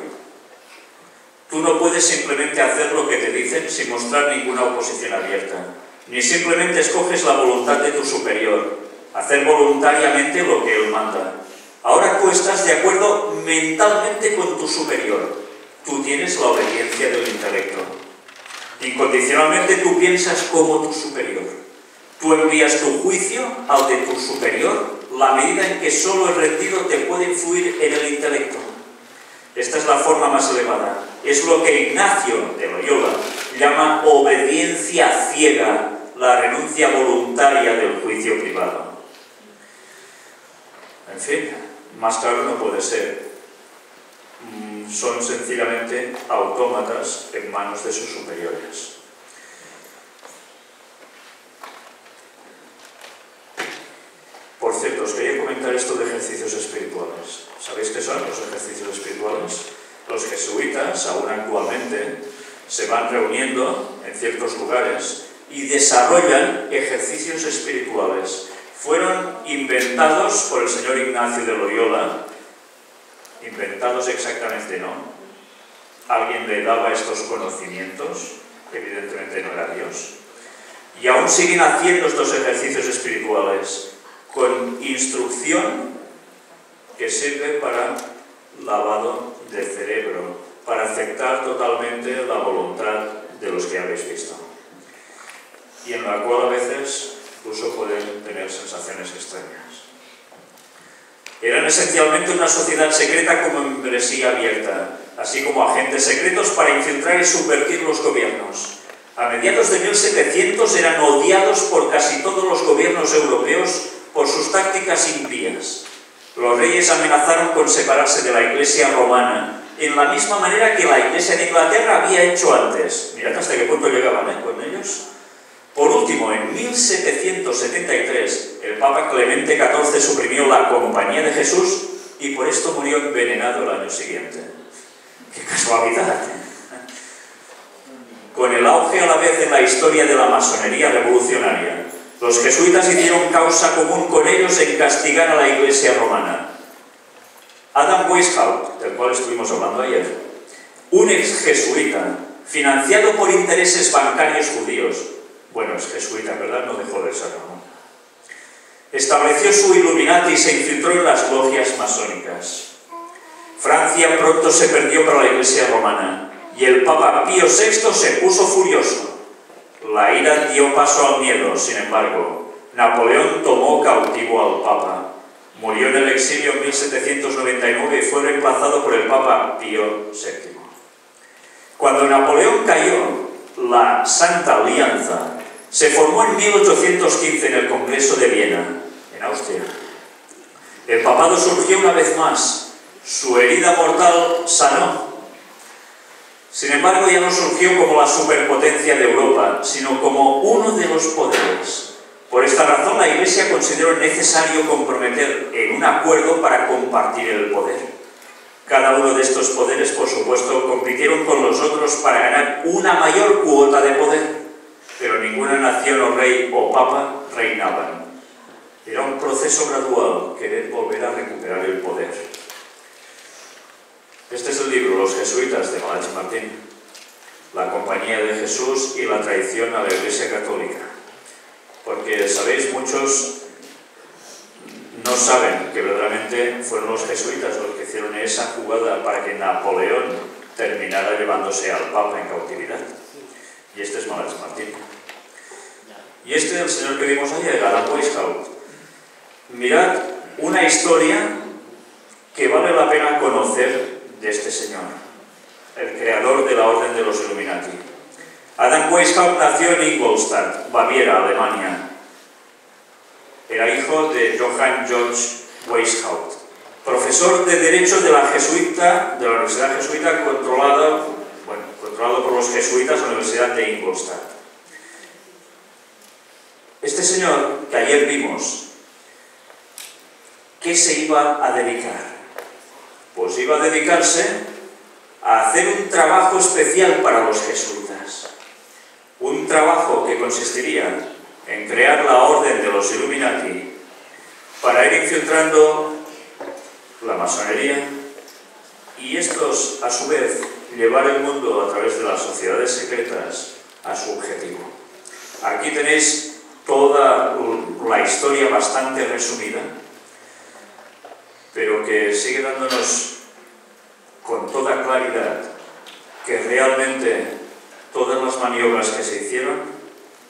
Tú no puedes simplemente hacer lo que te dicen sin mostrar ninguna oposición abierta, ni simplemente escoges la voluntad de tu superior, hacer voluntariamente lo que él manda. Ahora tú estás de acuerdo mentalmente con tu superior. Tú tienes la obediencia del intelecto. Incondicionalmente tú piensas como tu superior. Tú envías tu juicio al de tu superior, la medida en que solo el rendido te puede influir en el intelecto. Esta es la forma más elevada. Es lo que Ignacio de Loyola llama obediencia ciega, la renuncia voluntaria del juicio privado. En fin, más claro no puede ser. Son sencillamente autómatas en manos de sus superiores. Por cierto, os quería comentar esto de ejercicios espirituales. ¿Sabéis qué son los ejercicios espirituales? Los jesuitas, aún actualmente, se van reuniendo en ciertos lugares y desarrollan ejercicios espirituales. Fueron inventados por el señor Ignacio de Loyola, inventados exactamente no. Alguien le daba estos conocimientos, evidentemente no era Dios. Y aún siguen haciendo estos ejercicios espirituales con instrucción que sirve para lavado de cerebro, para aceptar totalmente la voluntad de los que habéis visto. Y en la cual a veces incluso pueden tener sensaciones extrañas. Eran esencialmente una sociedad secreta como membresía abierta, así como agentes secretos para infiltrar y subvertir los gobiernos. A mediados de 1700 eran odiados por casi todos los gobiernos europeos por sus tácticas impías. Los reyes amenazaron con separarse de la Iglesia romana en la misma manera que la Iglesia de Inglaterra había hecho antes. Mirad hasta qué punto llegaban con ellos. Por último, en 1773, el Papa Clemente XIV suprimió la Compañía de Jesús y por esto murió envenenado el año siguiente. ¡Qué casualidad! Con el auge a la vez en la historia de la masonería revolucionaria, los jesuitas hicieron causa común con ellos en castigar a la Iglesia romana. Adam Weishaupt, del cual estuvimos hablando ayer, un ex jesuita, financiado por intereses bancarios judíos, bueno, es jesuita, en verdad, no dejó de serlo, ¿no? Estableció su Illuminati y se infiltró en las logias masónicas. Francia pronto se perdió para la Iglesia romana y el Papa Pío VI se puso furioso. La ira dio paso al miedo, sin embargo. Napoleón tomó cautivo al Papa. Murió en el exilio en 1799 y fue reemplazado por el Papa Pío VII. Cuando Napoleón cayó, la Santa Alianza se formó en 1815 en el Congreso de Viena, en Austria. El papado surgió una vez más. Su herida mortal sanó. Sin embargo, ya no surgió como la superpotencia de Europa, sino como uno de los poderes. Por esta razón, la Iglesia consideró necesario comprometer en un acuerdo para compartir el poder. Cada uno de estos poderes, por supuesto, compitieron con los otros para ganar una mayor cuota de poder, pero ninguna nación o rey o papa reinaban. Era un proceso gradual, querer volver a recuperar el poder. Este es el libro, Los jesuitas, de Malachi Martín, la Compañía de Jesús y la traición a la Iglesia Católica. Porque, sabéis, muchos no saben que verdaderamente fueron los jesuitas los que hicieron esa jugada para que Napoleón terminara llevándose al Papa en cautividad. Y este es Malachi Martín. Y este es el señor que vimos ayer, Adam Weishaupt. Mirad una historia que vale la pena conocer de este señor, el creador de la Orden de los Illuminati. Adam Weishaupt nació en Ingolstadt, Baviera, Alemania. Era hijo de Johann Georg Weishaupt, profesor de Derecho de la Universidad Jesuita controlado por los jesuitas de la Universidad de Ingolstadt. Este señor que ayer vimos, ¿qué se iba a dedicar? Pues iba a dedicarse a hacer un trabajo especial para los jesuitas. Un trabajo que consistiría en crear la Orden de los Illuminati para ir infiltrando la masonería y estos, a su vez, llevar el mundo a través de las sociedades secretas a su objetivo. Aquí tenéis toda la historia bastante resumida, pero que sigue dándonos con toda claridad que realmente todas las maniobras que se hicieron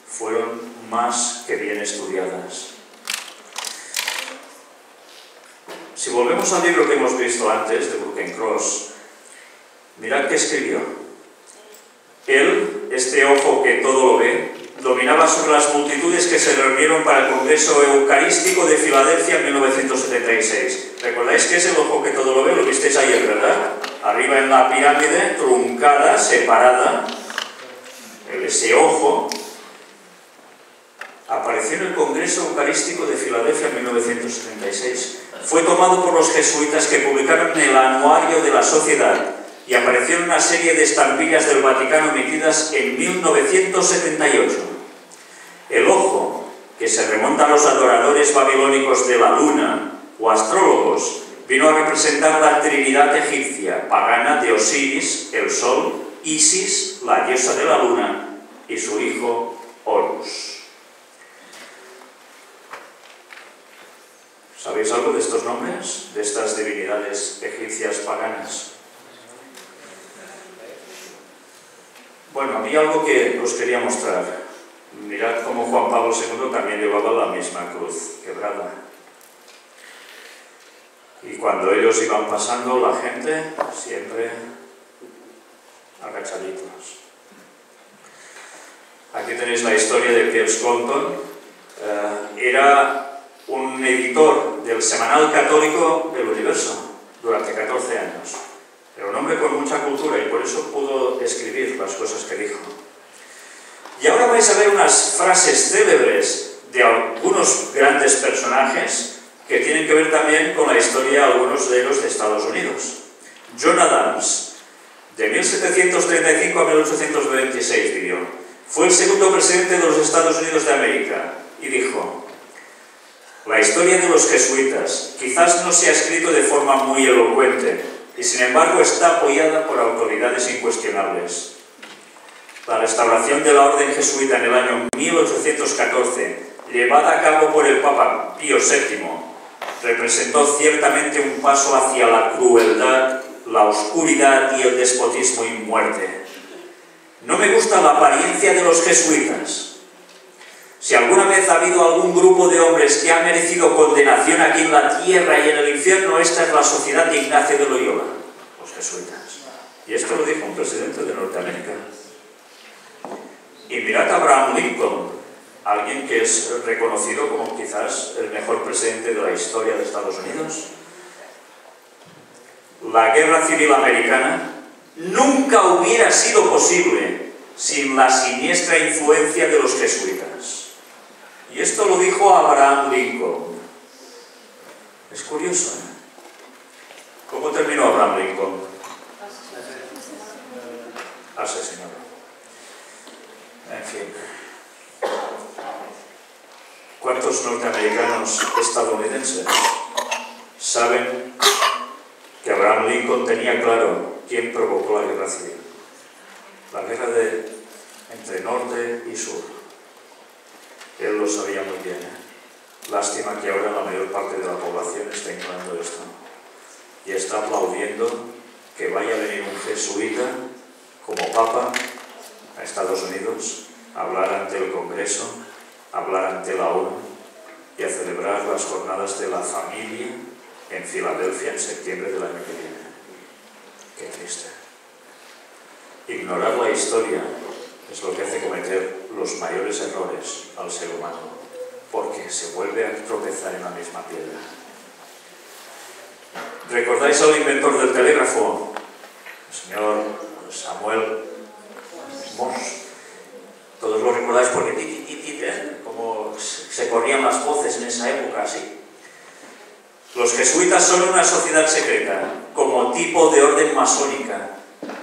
fueron más que bien estudiadas. Si volvemos al libro que hemos visto antes, de Brooke-Cross, mirad qué escribió. Él, este ojo que todo lo ve, dominaba sobre las multitudes que se reunieron para el Congreso Eucarístico de Filadelfia en 1976. ¿Recordáis que es el ojo que todo lo ve? Lo visteis ayer, ¿verdad? Arriba en la pirámide, truncada, separada, ese ojo apareció en el Congreso Eucarístico de Filadelfia en 1976. Fue tomado por los jesuitas que publicaron el Anuario de la Sociedad y apareció en una serie de estampillas del Vaticano emitidas en 1978. El ojo, que se remonta a los adoradores babilónicos de la luna o astrólogos, vino a representar la trinidad egipcia, pagana de Osiris, el sol, Isis, la diosa de la luna, y su hijo Horus. ¿Sabéis algo de estos nombres, de estas divinidades egipcias paganas? Bueno, había algo que os quería mostrar. Mirad cómo Juan Pablo II también llevaba la misma cruz quebrada. Y cuando ellos iban pasando, la gente siempre agachaditos. Aquí tenéis la historia de Piers Colton. Era un editor del semanal católico del Universo durante 14 años. Era un hombre con mucha cultura y por eso pudo escribir las cosas que dijo. Y ahora vais a ver unas frases célebres de algunos grandes personajes que tienen que ver también con la historia, algunos de ellos de Estados Unidos. John Adams, de 1735 a 1826 vivió. Fue el segundo presidente de los Estados Unidos de América y dijo: la historia de los jesuitas quizás no se ha escrito de forma muy elocuente y sin embargo está apoyada por autoridades incuestionables. La restauración de la orden jesuita en el año 1814, llevada a cabo por el Papa Pío VII, representó ciertamente un paso hacia la crueldad, la oscuridad y el despotismo y muerte. No me gusta la apariencia de los jesuitas. Si alguna vez ha habido algún grupo de hombres que ha merecido condenación aquí en la tierra y en el infierno, esta es la sociedad de Ignacio de Loyola, los jesuitas. Y esto lo dijo un presidente de Norteamérica. Y mirad a Abraham Lincoln, alguien que es reconocido como quizás el mejor presidente de la historia de Estados Unidos. La guerra civil americana nunca hubiera sido posible sin la siniestra influencia de los jesuitas. Y esto lo dijo Abraham Lincoln. Es curioso, ¿eh? ¿Cómo terminó Abraham Lincoln? Asesinado. En fin. ¿Cuántos norteamericanos estadounidenses saben que Abraham Lincoln tenía claro quién provocó la guerra civil? La guerra entre norte y sur. Él lo sabía muy bien, ¿eh? Lástima que ahora la mayor parte de la población está ignorando esto y está aplaudiendo que vaya a venir un jesuita como Papa a Estados Unidos a hablar ante el Congreso, a hablar ante la ONU y a celebrar las jornadas de la familia en Filadelfia en septiembre del año que viene. Qué triste. Ignorar la historia es lo que hace cometer los mayores errores al ser humano, porque se vuelve a tropezar en la misma piedra. ¿Recordáis al inventor del telégrafo? El señor Samuel Morse. Todos lo recordáis porque como se corrían las voces en esa época, así. Los jesuitas son una sociedad secreta, como tipo de orden masónica,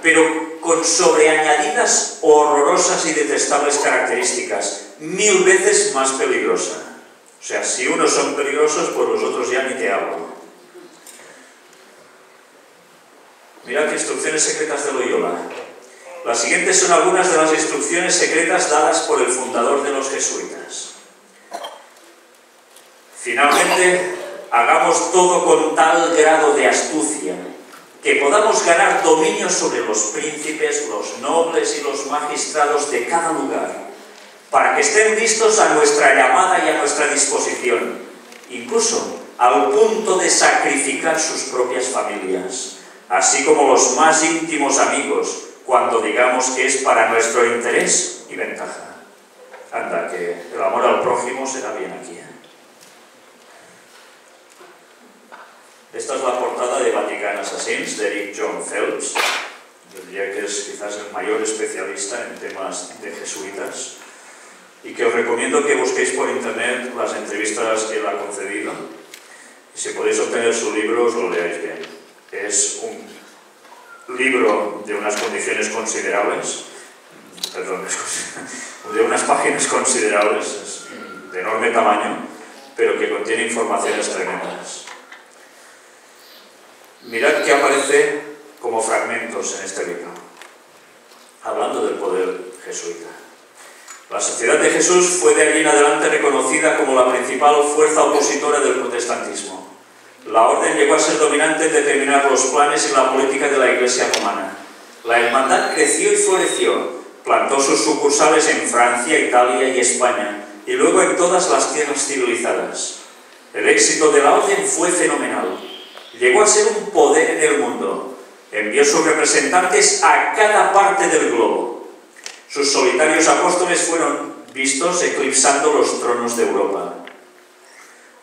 pero con sobreañadidas horrorosas y detestables características, 1000 veces más peligrosa. O sea, si unos son peligrosos, pues los otros ya ni te hablo. Mirad instrucciones secretas de Loyola. Las siguientes son algunas de las instrucciones secretas dadas por el fundador de los jesuitas. Finalmente, hagamos todo con tal grado de astucia que podamos ganar dominio sobre los príncipes, los nobles y los magistrados de cada lugar, para que estén listos a nuestra llamada y a nuestra disposición, incluso al punto de sacrificar sus propias familias, así como los más íntimos amigos, cuando digamos que es para nuestro interés y ventaja. Anda, que el amor al prójimo será bien aquí, ¿eh? Esta es la portada de Vatican Assassins, de Eric John Phelps. Yo diría que es quizás el mayor especialista en temas de jesuitas, y que os recomiendo que busquéis por internet las entrevistas que él ha concedido, y si podéis obtener su libro os lo leáis bien. Es libro de unas condiciones considerables, perdón, de unas páginas considerables, de enorme tamaño, pero que contiene informaciones tremendas. Mirad que aparece como fragmentos en este libro, hablando del poder jesuita. La Sociedad de Jesús fue de allí en adelante reconocida como la principal fuerza opositora del protestantismo. La orden llegó a ser dominante en determinar los planes y la política de la Iglesia romana. La hermandad creció y floreció, plantó sus sucursales en Francia, Italia y España, y luego en todas las tierras civilizadas. El éxito de la orden fue fenomenal. Llegó a ser un poder en el mundo. Envió sus representantes a cada parte del globo. Sus solitarios apóstoles fueron vistos eclipsando los tronos de Europa.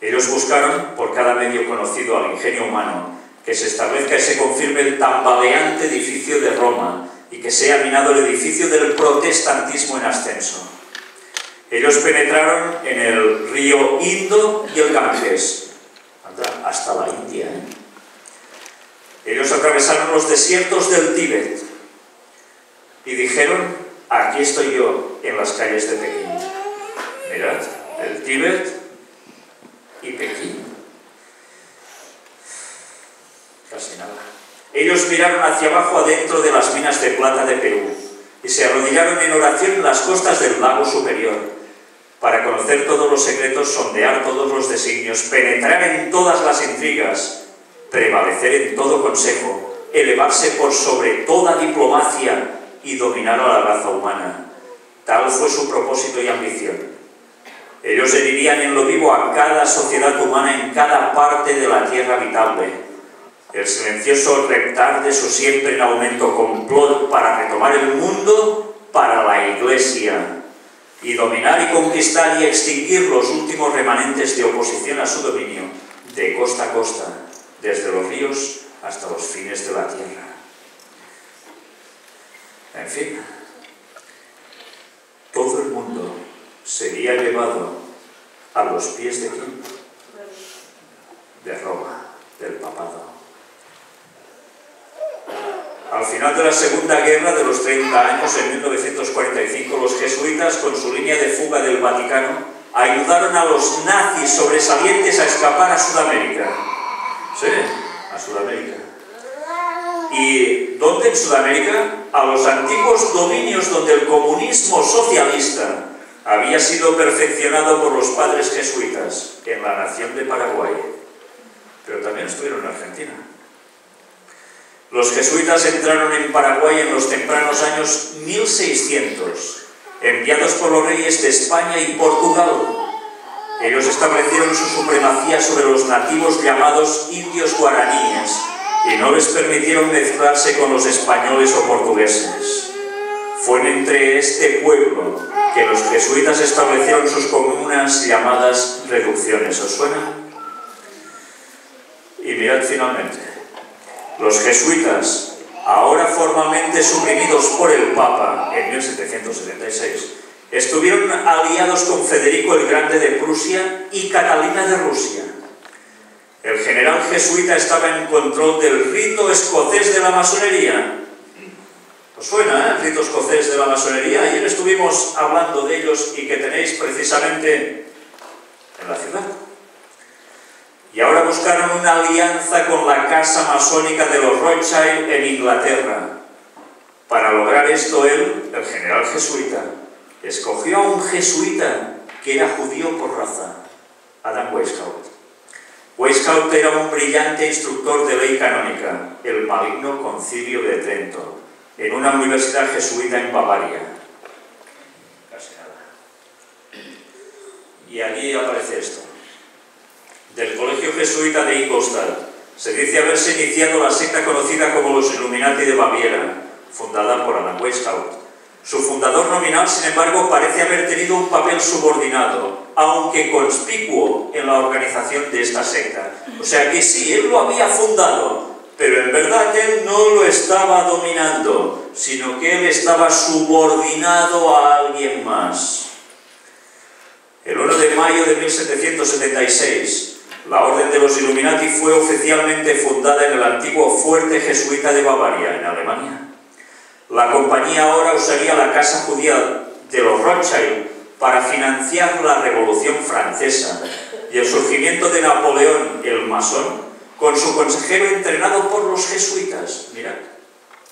Ellos buscaron, por cada medio conocido al ingenio humano, que se establezca y se confirme el tambaleante edificio de Roma y que sea minado el edificio del protestantismo en ascenso. Ellos penetraron en el río Indo y el Ganges, hasta la India. Ellos atravesaron los desiertos del Tíbet y dijeron: aquí estoy yo en las calles de Pekín. Mirad, el Tíbet y Pekín. Casi nada. Ellos miraron hacia abajo adentro de las minas de plata de Perú y se arrodillaron en oración en las costas del lago superior para conocer todos los secretos, sondear todos los designios, penetrar en todas las intrigas, prevalecer en todo consejo, elevarse por sobre toda diplomacia y dominar a la raza humana. Tal fue su propósito y ambición. Ellos herirían en lo vivo a cada sociedad humana en cada parte de la tierra habitable. El silencioso reptar de su siempre en aumento complot para retomar el mundo para la Iglesia y dominar y conquistar y extinguir los últimos remanentes de oposición a su dominio, de costa a costa, desde los ríos hasta los fines de la tierra. En fin, todo el mundo sería llevado a los pies de ¿quién? De Roma, del papado. Al final de la Segunda Guerra de los 30 años, en 1945, los jesuitas, con su línea de fuga del Vaticano, ayudaron a los nazis sobresalientes a escapar a Sudamérica. Sí, a Sudamérica. ¿Y dónde en Sudamérica? A los antiguos dominios donde el comunismo socialista había sido perfeccionado por los padres jesuitas, en la nación de Paraguay. Pero también estuvieron en Argentina. Los jesuitas entraron en Paraguay en los tempranos años 1600, enviados por los reyes de España y Portugal. Ellos establecieron su supremacía sobre los nativos llamados indios guaraníes y no les permitieron mezclarse con los españoles o portugueses. Fue entre este pueblo que los jesuitas establecieron sus comunas llamadas reducciones. ¿Os suena? Y mirad finalmente, los jesuitas, ahora formalmente suprimidos por el Papa en 1776, estuvieron aliados con Federico el Grande de Prusia y Catalina de Rusia. El general jesuita estaba en control del rito escocés de la masonería. ¿Os suena, el rito escocés de la masonería? Ayer estuvimos hablando de ellos y que tenéis precisamente en la ciudad. Y ahora buscaron una alianza con la casa masónica de los Rothschild en Inglaterra. Para lograr esto, él, el general jesuita, escogió a un jesuita que era judío por raza, Adam Weishaupt. Weishaupt era un brillante instructor de ley canónica, el maligno Concilio de Trento, en una universidad jesuita en Bavaria. Casi nada. Y allí aparece esto. Del colegio jesuita de Ingolstadt se dice haberse iniciado la secta conocida como los Illuminati de Baviera, fundada por Adam Weishaupt. Su fundador nominal, sin embargo, parece haber tenido un papel subordinado, aunque conspicuo en la organización de esta secta. O sea que sí, él lo había fundado, pero en verdad él no lo estaba dominando, sino que él estaba subordinado a alguien más. El 1 de mayo de 1776, La Orden de los Illuminati fue oficialmente fundada en el antiguo fuerte jesuita de Bavaria, en Alemania. La compañía ahora usaría la casa judía de los Rothschild para financiar la Revolución Francesa y el surgimiento de Napoleón el masón, con su consejero entrenado por los jesuitas. Mirad,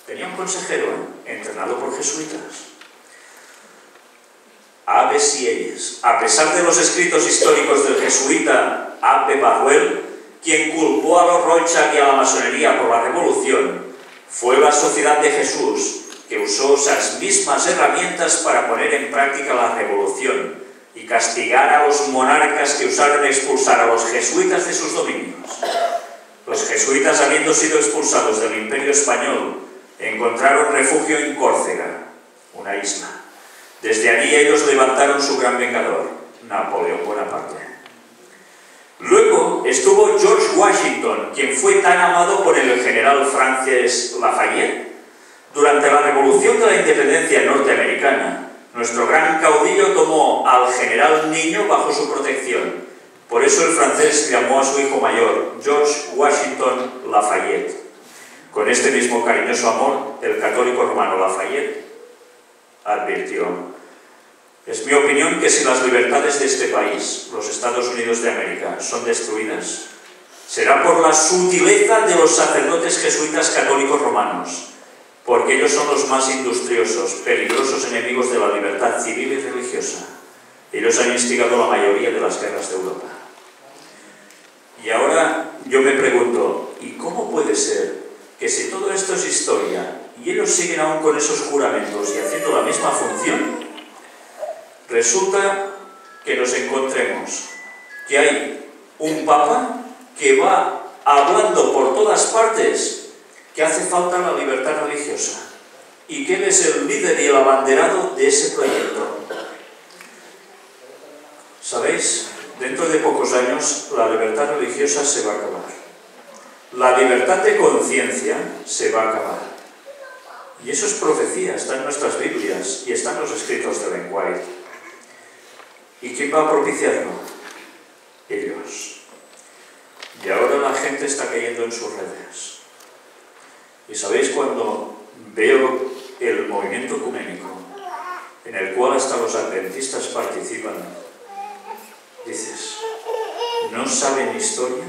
tenía un consejero entrenado por jesuitas. A. B. Sieyes, a pesar de los escritos históricos del jesuita A. P. Barruel, quien culpó a los Rothschild y a la masonería por la revolución, fue la Sociedad de Jesús, que usó esas mismas herramientas para poner en práctica la revolución y castigar a los monarcas que usaron expulsar a los jesuitas de sus dominios. Los jesuitas, habiendo sido expulsados del Imperio Español, encontraron refugio en Córcega, una isla. Desde allí ellos levantaron su gran vengador, Napoleón Bonaparte. Luego estuvo George Washington, quien fue tan amado por el general Francis Lafayette. Durante la Revolución de la Independencia norteamericana, nuestro gran caudillo tomó al general Niño bajo su protección. Por eso el francés llamó a su hijo mayor, George Washington Lafayette. Con este mismo cariñoso amor, el católico romano Lafayette advirtió: es mi opinión que si las libertades de este país, los Estados Unidos de América, son destruidas, será por la sutileza de los sacerdotes jesuitas católicos romanos, porque ellos son los más industriosos, peligrosos enemigos de la libertad civil y religiosa. Ellos han instigado la mayoría de las guerras de Europa. Y ahora yo me pregunto, ¿y cómo puede ser que si todo esto es historia y ellos siguen aún con esos juramentos y haciendo la misma función, resulta que nos encontremos que hay un papa que va hablando por todas partes que hace falta la libertad religiosa y que él es el líder y el abanderado de ese proyecto? ¿Sabéis? Dentro de pocos años la libertad religiosa se va a acabar. La libertad de conciencia se va a acabar. Y eso es profecía, está en nuestras Biblias y está en los escritos de Ellen White. ¿Y quién va a propiciarlo? Ellos. Y ahora la gente está cayendo en sus redes. Y sabéis, cuando veo el movimiento ecuménico, en el cual hasta los adventistas participan, dices, ¿no saben historia?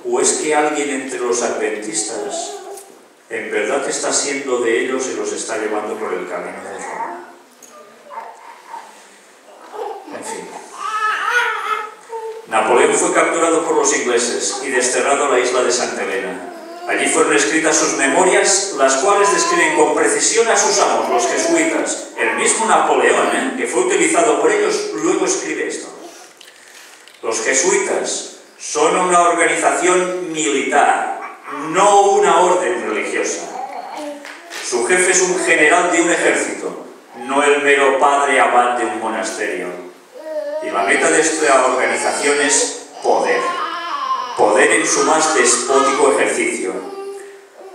¿O es que alguien entre los adventistas en verdad está siendo de ellos y los está llevando por el camino de Roma? En fin. Napoleón fue capturado por los ingleses y desterrado a la isla de Santa Elena. Allí fueron escritas sus memorias, las cuales describen con precisión a sus amos, los jesuitas. El mismo Napoleón, que fue utilizado por ellos, luego escribe esto. Los jesuitas son una organización militar, no una orden religiosa. Su jefe es un general de un ejército, no el mero padre abad de un monasterio. Y la meta de esta organización es poder. Poder en su más despótico ejercicio.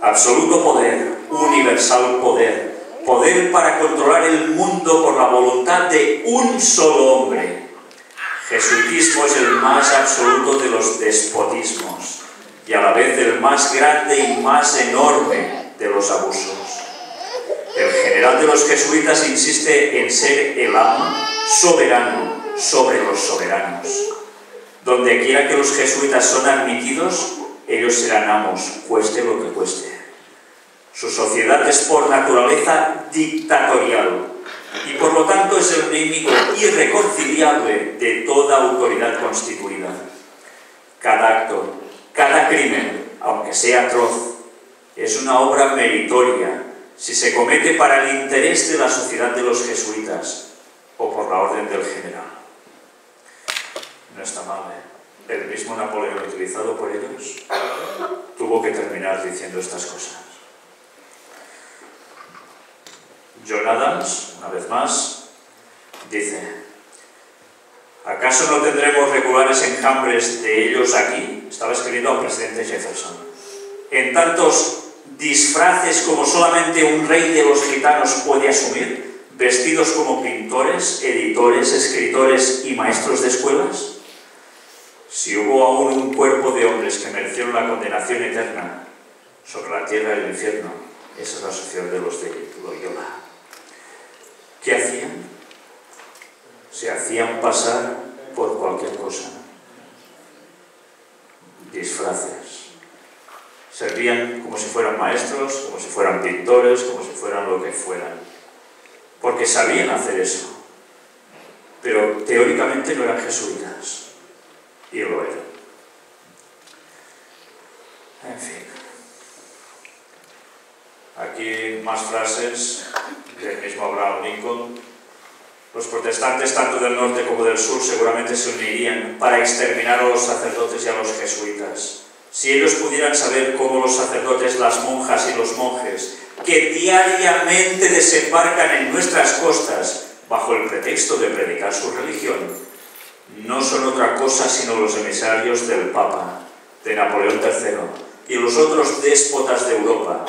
Absoluto poder, universal poder. Poder para controlar el mundo por la voluntad de un solo hombre. Jesuitismo es el más absoluto de los despotismos y a la vez el más grande y más enorme de los abusos. El general de los jesuitas insiste en ser el amo soberano sobre los soberanos. Donde quiera que los jesuitas son admitidos, ellos serán amos, cueste lo que cueste. Su sociedad es por naturaleza dictatorial y por lo tanto es el enemigo irreconciliable de toda autoridad constituida. Cada acto, cada crimen, aunque sea atroz, es una obra meritoria si se comete para el interés de la sociedad de los jesuitas o por la orden del general. No está mal, ¿eh? El mismo Napoleón, utilizado por ellos, tuvo que terminar diciendo estas cosas. John Adams, una vez más, dice: ¿acaso no tendremos regulares enjambres de ellos aquí? Estaba escribiendo al presidente Jefferson. En tantos disfraces como solamente un rey de los gitanos puede asumir, vestidos como pintores, editores, escritores y maestros de escuelas. Si hubo aún un cuerpo de hombres que merecieron la condenación eterna sobre la tierra y el infierno, esa es la sociedad de los de Loyola. ¿Qué hacían? Se hacían pasar por cualquier cosa. Disfraces. Servían como si fueran maestros, como si fueran pintores, como si fueran lo que fueran. Porque sabían hacer eso. Pero teóricamente no eran jesuitas. Y lo eran. En fin. Aquí más frases del mismo Abraham Lincoln. Los protestantes, tanto del norte como del sur, seguramente se unirían para exterminar a los sacerdotes y a los jesuitas. Si ellos pudieran saber cómo los sacerdotes, las monjas y los monjes, que diariamente desembarcan en nuestras costas bajo el pretexto de predicar su religión, no son otra cosa sino los emisarios del Papa, de Napoleón III y los otros déspotas de Europa,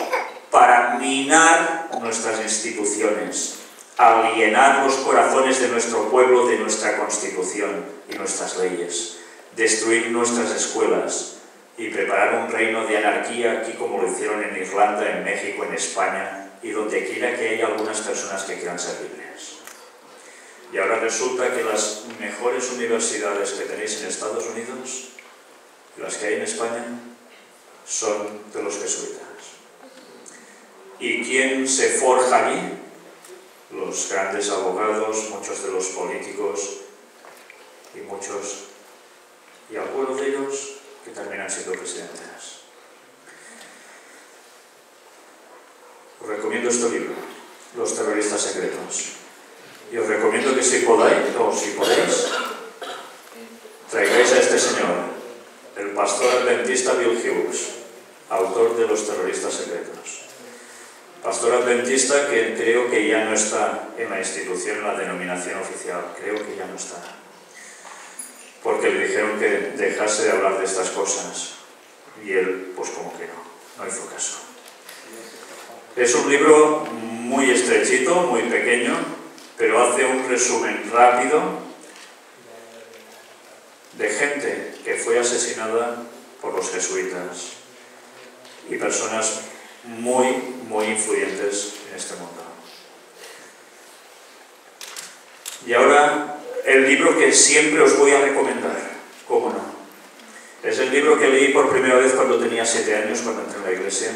para minar nuestras instituciones, alienar los corazones de nuestro pueblo de nuestra Constitución y nuestras leyes, destruir nuestras escuelas y preparar un reino de anarquía aquí como lo hicieron en Irlanda, en México, en España y donde quiera que haya algunas personas que quieran ser libres. Y ahora resulta que las mejores universidades que tenéis en Estados Unidos, las que hay en España, son de los jesuitas. ¿Y quién se forja allí? Los grandes abogados, muchos de los políticos y algunos de ellos que terminan siendo presidentes. Os recomiendo este libro, Los terroristas secretos. Y os recomiendo que si podéis, traigáis a este señor, el pastor adventista Bill Hughes, autor de Los terroristas secretos. Pastor adventista que creo que ya no está en la institución, en la denominación oficial, creo que ya no está. Porque le dijeron que dejase de hablar de estas cosas. Y él, pues como que no hizo caso. Es un libro muy estrechito, muy pequeño, pero hace un resumen rápido de gente que fue asesinada por los jesuitas y personas muy, muy influyentes en este mundo. Y ahora, el libro que siempre os voy a recomendar, ¿cómo no? Es el libro que leí por primera vez cuando tenía 7 años, cuando entré en la iglesia,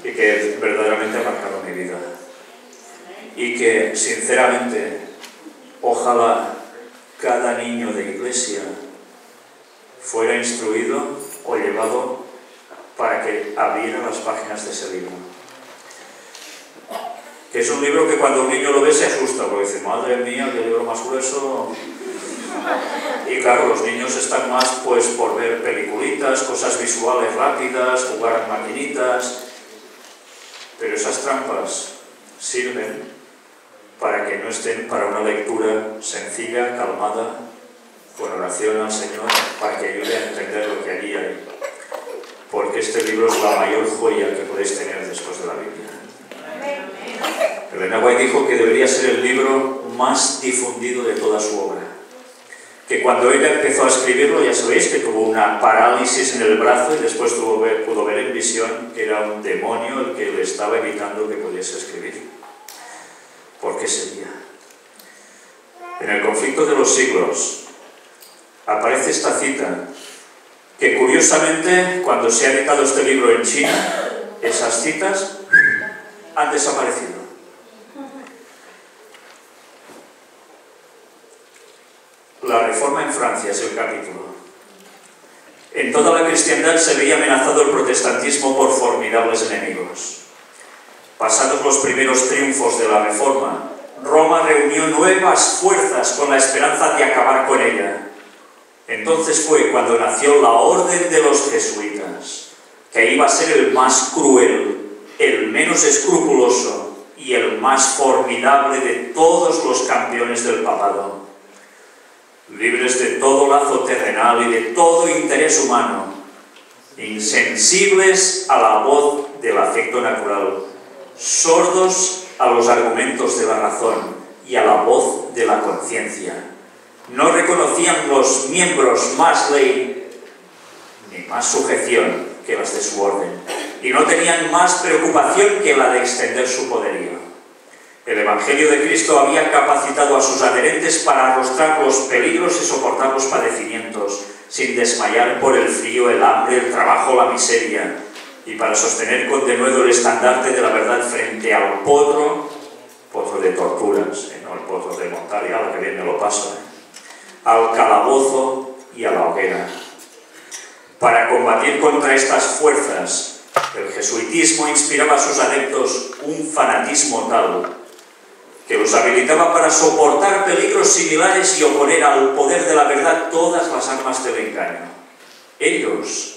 y que verdaderamente ha marcado mi vida. Y que, sinceramente, ojalá cada niño de iglesia fuera instruido o llevado para que abriera las páginas de ese libro. Que es un libro que cuando un niño lo ve se asusta, porque dice, madre mía, qué libro más grueso. Y claro, los niños están más pues por ver peliculitas, cosas visuales rápidas, jugar maquinitas, pero esas trampas sirven para que no estén para una lectura sencilla, calmada, con oración al Señor, para que ayude a entender lo que allí hay. Porque este libro es la mayor joya que podéis tener después de la Biblia. Elena White dijo que debería ser el libro más difundido de toda su obra. Que cuando ella empezó a escribirlo, ya sabéis que tuvo una parálisis en el brazo y después pudo ver en visión que era un demonio el que le estaba evitando que pudiese escribir. ¿Por qué sería? En el conflicto de los siglos aparece esta cita que curiosamente cuando se ha editado este libro en China, esas citas han desaparecido. La Reforma en Francia es el capítulo. En toda la cristiandad se veía amenazado el protestantismo por formidables enemigos. Pasados los primeros triunfos de la Reforma, Roma reunió nuevas fuerzas con la esperanza de acabar con ella. Entonces fue cuando nació la Orden de los Jesuitas, que iba a ser el más cruel, el menos escrupuloso y el más formidable de todos los campeones del papado. Libres de todo lazo terrenal y de todo interés humano, insensibles a la voz del afecto natural, sordos a los argumentos de la razón y a la voz de la conciencia, No reconocían los miembros más ley ni más sujeción que las de su orden, y no tenían más preocupación que la de extender su poderío. El Evangelio de Cristo había capacitado a sus adherentes para arrostrar los peligros y soportar los padecimientos, sin desmayar por el frío, el hambre, el trabajo, la miseria, y para sostener con denuedo el estandarte de la verdad frente al potro de torturas, no el potro de montar, ya lo que bien me lo paso, al calabozo y a la hoguera. Para combatir contra estas fuerzas, el jesuitismo inspiraba a sus adeptos un fanatismo tal que los habilitaba para soportar peligros similares y oponer al poder de la verdad todas las armas del engaño. Ellos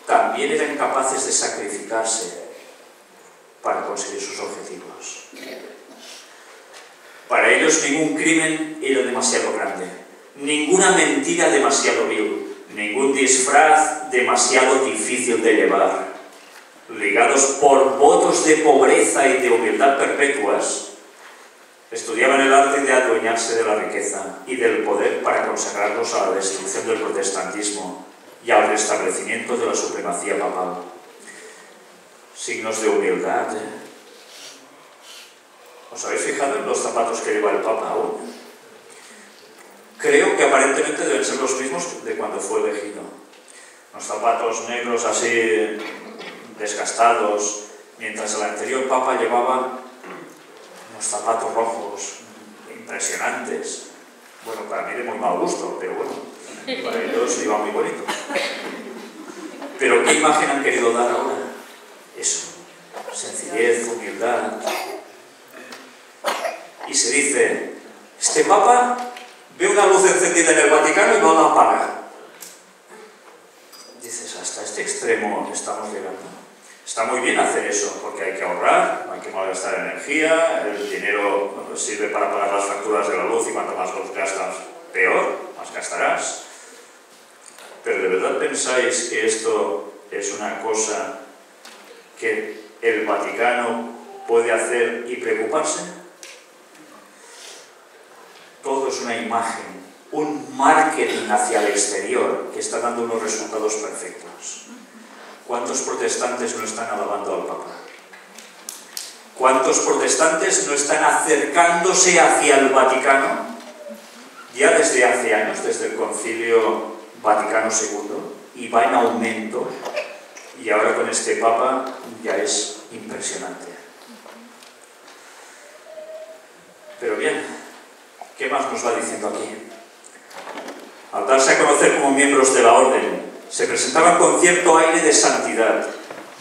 también eran capaces de sacrificarse para conseguir sus objetivos. Para ellos ningún crimen era demasiado grande, ninguna mentira demasiado vil, ningún disfraz demasiado difícil de llevar. Ligados por votos de pobreza y de humildad perpetuas, estudiaban el arte de adueñarse de la riqueza y del poder para consagrarlos a la destrucción del protestantismo y al restablecimiento de la supremacía papal. Signos de humildad, ¿Os habéis fijado en los zapatos que lleva el Papa aún? Creo que aparentemente deben ser los mismos de cuando fue elegido. Los zapatos negros así desgastados, mientras el anterior Papa llevaba unos zapatos rojos impresionantes. Bueno, para mí de muy mal gusto, pero bueno, para ellos iba muy bonito. Pero ¿qué imagen han querido dar ahora? Eso, sencillez, humildad. Y se dice, este Papa ve una luz encendida en el Vaticano y no la apaga. Dices, hasta este extremo estamos llegando. Está muy bien hacer eso, porque hay que ahorrar, no hay que malgastar energía, el dinero sirve para pagar las facturas de la luz y cuanto más los gastas, peor, más gastarás. Pero ¿de verdad pensáis que esto es una cosa que el Vaticano puede hacer y preocuparse? Todo es una imagen, un marketing hacia el exterior que está dando unos resultados perfectos. ¿Cuántos protestantes no están alabando al Papa? ¿Cuántos protestantes no están acercándose hacia el Vaticano? Ya desde hace años, desde el Concilio Vaticano II, y va en aumento, y ahora con este Papa ya es impresionante. Pero bien, ¿qué más nos va diciendo aquí? Al darse a conocer como miembros de la Orden, se presentaban con cierto aire de santidad,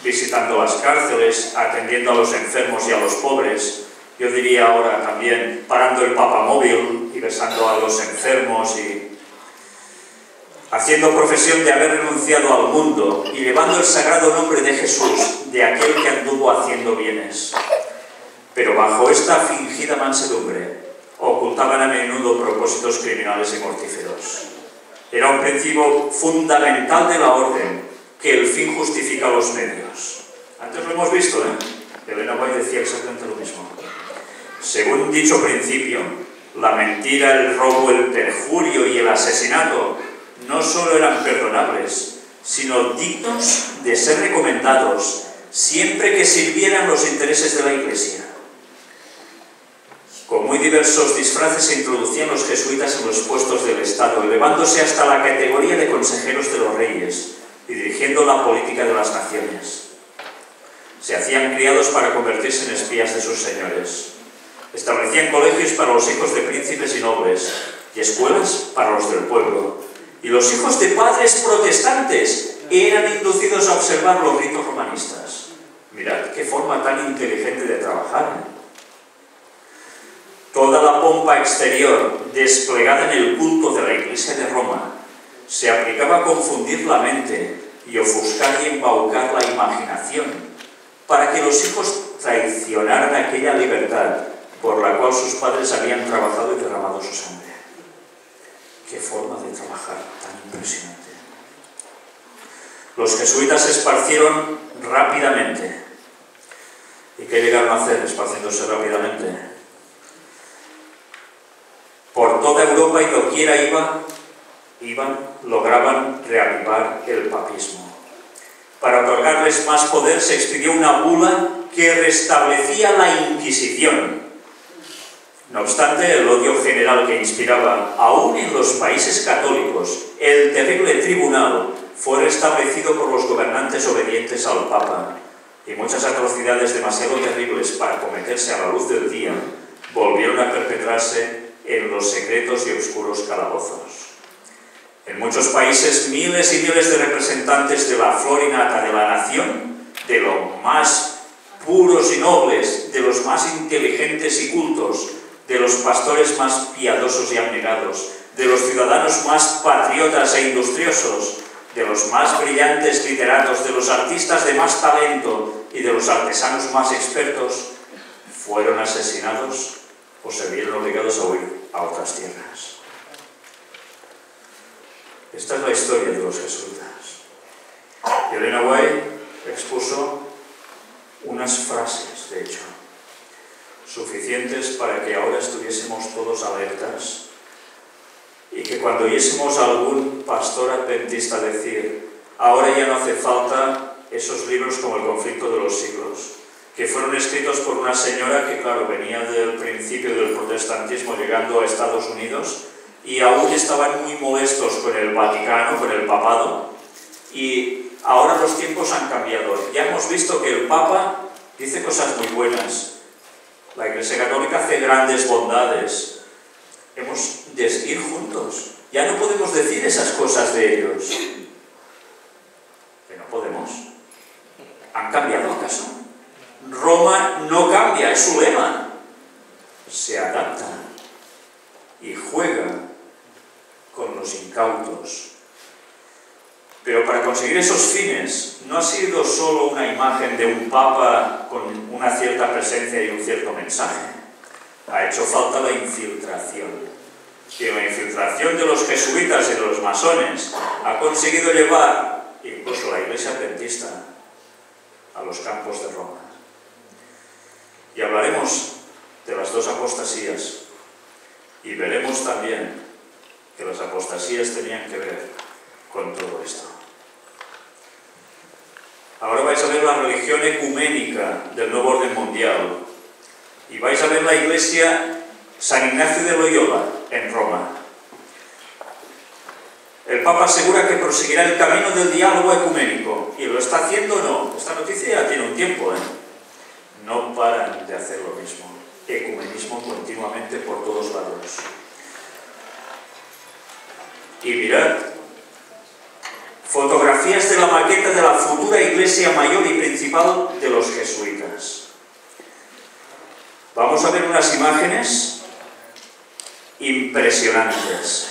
visitando las cárceles, atendiendo a los enfermos y a los pobres, yo diría ahora también parando el papamóvil y besando a los enfermos y haciendo profesión de haber renunciado al mundo y llevando el sagrado nombre de Jesús, de aquel que anduvo haciendo bienes. Pero bajo esta fingida mansedumbre ocultaban a menudo propósitos criminales y mortíferos. Era un principio fundamental de la orden, que el fin justifica los medios. Antes lo hemos visto, Elena White decía exactamente lo mismo. Según dicho principio, la mentira, el robo, el perjurio y el asesinato no solo eran perdonables, sino dignos de ser recomendados, siempre que sirvieran los intereses de la Iglesia. Con muy diversos disfraces se introducían los jesuitas en los puestos del Estado, elevándose hasta la categoría de consejeros de los reyes y dirigiendo la política de las naciones. Se hacían criados para convertirse en espías de sus señores. Establecían colegios para los hijos de príncipes y nobles y escuelas para los del pueblo. Y los hijos de padres protestantes eran inducidos a observar los ritos romanistas. Mirad qué forma tan inteligente de trabajar, Toda la pompa exterior desplegada en el culto de la Iglesia de Roma se aplicaba a confundir la mente y ofuscar y embaucar la imaginación para que los hijos traicionaran aquella libertad por la cual sus padres habían trabajado y derramado su sangre. ¡Qué forma de trabajar tan impresionante! Los jesuitas se esparcieron rápidamente. ¿Y qué llegaron a hacer esparciéndose rápidamente? Por toda Europa Europa y doquiera iban, lograban reavivar el papismo. Para otorgarles más poder se expidió una bula que restablecía la Inquisición. No obstante, el odio general que inspiraba, aún en los países católicos, el terrible tribunal fue restablecido por los gobernantes obedientes al Papa, y muchas atrocidades demasiado terribles para cometerse a la luz del día volvieron a perpetrarse en los secretos y oscuros calabozos. En muchos países, miles y miles de representantes de la flor y nata de la nación, de los más puros y nobles, de los más inteligentes y cultos, de los pastores más piadosos y abnegados, de los ciudadanos más patriotas e industriosos, de los más brillantes literatos, de los artistas de más talento y de los artesanos más expertos, fueron asesinados o se vieron obligados a huir a otras tierras. Esta es la historia de los jesuitas. Y Elena White expuso unas frases, de hecho, suficientes para que ahora estuviésemos todos alertas y que cuando oyésemos a algún pastor adventista decir ahora ya no hace falta esos libros como El conflicto de los siglos, que fueron escritos por una señora que, claro, venía del principio del protestantismo llegando a Estados Unidos y aún estaban muy molestos con el Vaticano, con el papado, y ahora los tiempos han cambiado. Ya hemos visto que el Papa dice cosas muy buenas, la Iglesia Católica hace grandes bondades, hemos de ir juntos. Ya no podemos decir esas cosas de ellos. Que no podemos. ¿Han cambiado acaso? Roma no cambia, es su lema. Se adapta y juega con los incautos. Pero para conseguir esos fines no ha sido solo una imagen de un papa con una cierta presencia y un cierto mensaje. Ha hecho falta la infiltración. Y la infiltración de los jesuitas y de los masones ha conseguido llevar incluso la Iglesia adventista a los campos de Roma. Y hablaremos de las dos apostasías y veremos también que las apostasías tenían que ver con todo esto. Ahora vais a ver la religión ecuménica del nuevo orden mundial y vais a ver la iglesia San Ignacio de Loyola en Roma. El Papa asegura que proseguirá el camino del diálogo ecuménico. ¿Y lo está haciendo o no? Esta noticia ya tiene un tiempo, ¿eh? No paran de hacer lo mismo. Ecumenismo continuamente por todos lados. Y mirad, fotografías de la maqueta de la futura iglesia mayor y principal de los jesuitas. Vamos a ver unas imágenes impresionantes.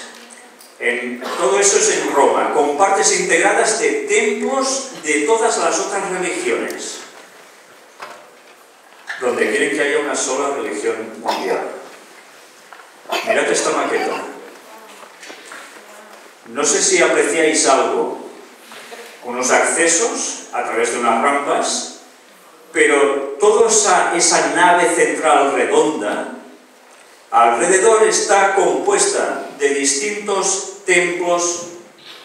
Todo eso es en Roma, con partes integradas de templos de todas las otras religiones, donde quieren que haya una sola religión mundial. Mirad esta maqueta. No sé si apreciáis algo, unos accesos a través de unas rampas, pero toda esa nave central redonda alrededor está compuesta de distintos templos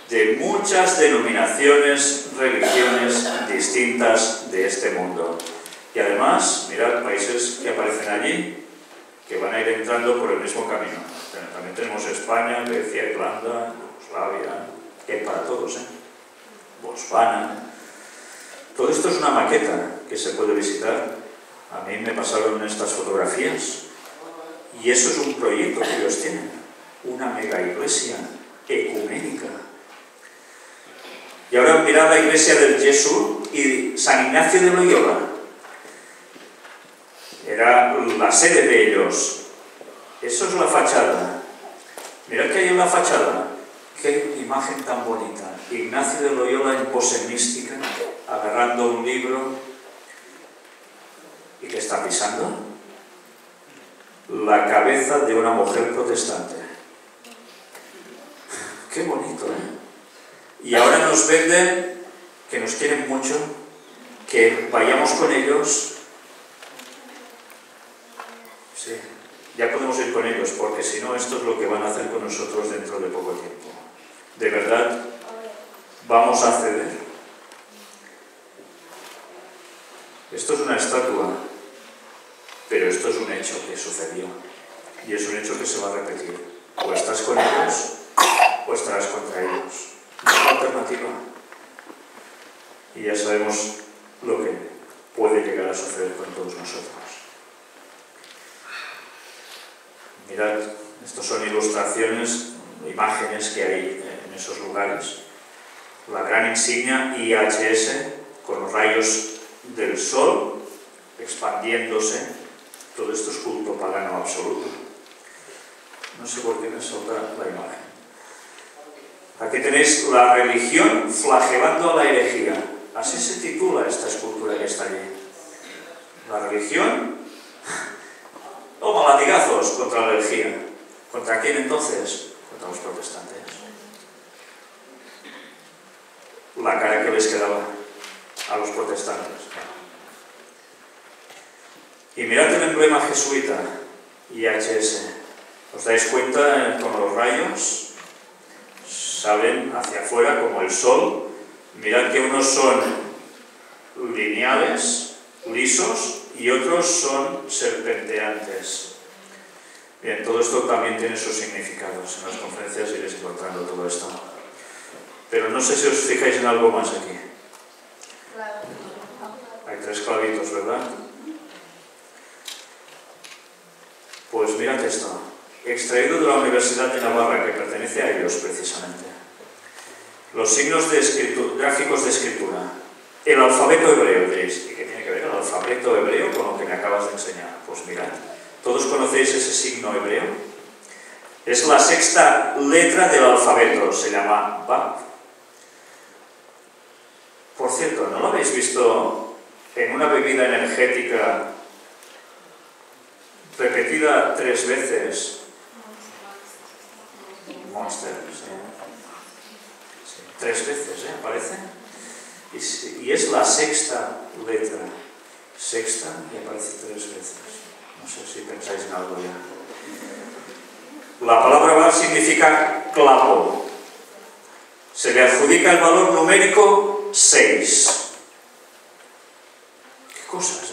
de muchas denominaciones, religiones distintas de este mundo. Y además, mirad países que aparecen allí, que van a ir entrando por el mismo camino. También tenemos España, Grecia, Irlanda, Yugoslavia, que hay para todos, Botswana. Todo esto es una maqueta que se puede visitar. A mí me pasaron estas fotografías y eso es un proyecto que ellos tienen, una mega iglesia ecuménica. Y ahora mirad la iglesia del Jesús y San Ignacio de Loyola. Era la sede de ellos. Eso es la fachada. Mirad que hay en la fachada. Qué imagen tan bonita. Ignacio de Loyola en pose mística, agarrando un libro. ¿Y qué está pisando? La cabeza de una mujer protestante. Qué bonito, Y ahora nos venden que nos quieren mucho, que vayamos con ellos. Sí, ya podemos ir con ellos, porque si no, esto es lo que van a hacer con nosotros dentro de poco tiempo. ¿De verdad vamos a ceder? Esto es una estatua, pero esto es un hecho que sucedió, y es un hecho que se va a repetir. O estás con ellos, o estarás contra ellos. No hay alternativa. Y ya sabemos lo que puede llegar a suceder con todos nosotros. Mirad, estos son ilustraciones, imágenes que hay en esos lugares. La gran insignia IHS, con los rayos del sol expandiéndose. Todo esto es culto pagano absoluto. No sé por qué me salta la imagen. Aquí tenéis la religión flagelando a la herejía. Así se titula esta escultura que está allí. La religión toma latigazos contra la herejía. ¿Contra quién entonces? Contra los protestantes. La cara que les quedaba a los protestantes. Y mirad el emblema jesuita, IHS. ¿Os dais cuenta? Con los rayos salen hacia afuera como el sol. Mirad que unos son lineales, lisos, y otros son serpenteantes. Bien, todo esto también tiene sus significados. En las conferencias iréis encontrando todo esto. Pero no sé si os fijáis en algo más aquí. Hay 3 clavitos, ¿verdad? Pues mirad esto. Extraído de la Universidad de Navarra, que pertenece a ellos precisamente. Los signos gráficos de escritura. El alfabeto hebreo, diréis. ¿Y qué tiene que ver el alfabeto hebreo con lo que me acabas de enseñar? Pues mirad. ¿Todos conocéis ese signo hebreo? Es la 6ª letra del alfabeto. Se llama Vav. Por cierto, ¿no lo habéis visto en una bebida energética repetida 3 veces? Monster, sí. 3 veces, aparece. Y es la 6ª letra. 6ª y aparece 3 veces. No sé si pensáis en algo ya. La palabra Vav significa clavo. Se le adjudica el valor numérico 6. ¿Qué cosas,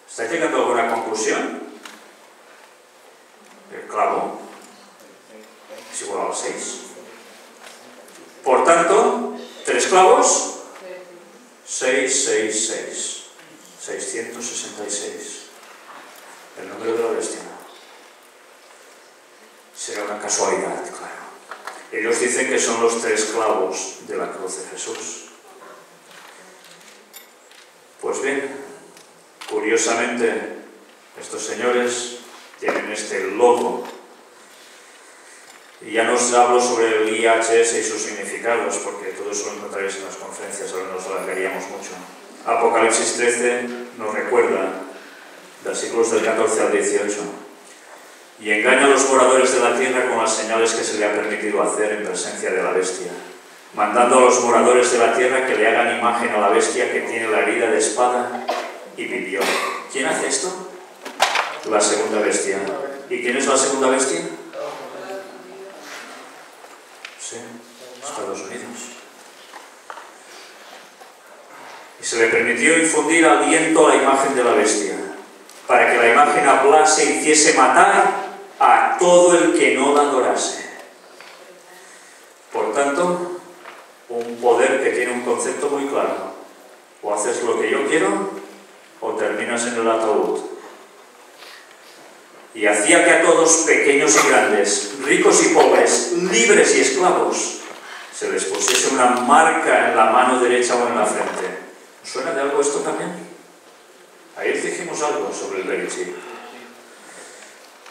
¿Estáis llegando a alguna conclusión? El clavo es igual al 6. Por tanto, 3 clavos, 6, 6, 6. 666. El número de la bestia. Será una casualidad, claro. Ellos dicen que son los 3 clavos de la cruz de Jesús. Pues bien, curiosamente, estos señores tienen este logo. Y ya no os hablo sobre el IHS y sus significados, porque todo eso lo encontraréis en las conferencias, ahora nos alargaríamos mucho. Apocalipsis 13 nos recuerda, versículos del 14 al 18. Y engaña a los moradores de la tierra con las señales que se le ha permitido hacer en presencia de la bestia, mandando a los moradores de la tierra que le hagan imagen a la bestia que tiene la herida de espada y vivió. ¿Quién hace esto? La segunda bestia. ¿Y quién es la segunda bestia? Sí, Estados Unidos. Y se le permitió infundir aliento a la imagen de la bestia, para que la imagen hablase e hiciese matar a todo el que no la adorase. Por tanto, un poder que tiene un concepto muy claro. O haces lo que yo quiero, o terminas en el ataúd. Y hacía que a todos, pequeños y grandes, ricos y pobres, libres y esclavos, se les pusiese una marca en la mano derecha o en la frente. ¿Os suena de algo esto también? Ayer dijimos algo sobre el Berichí.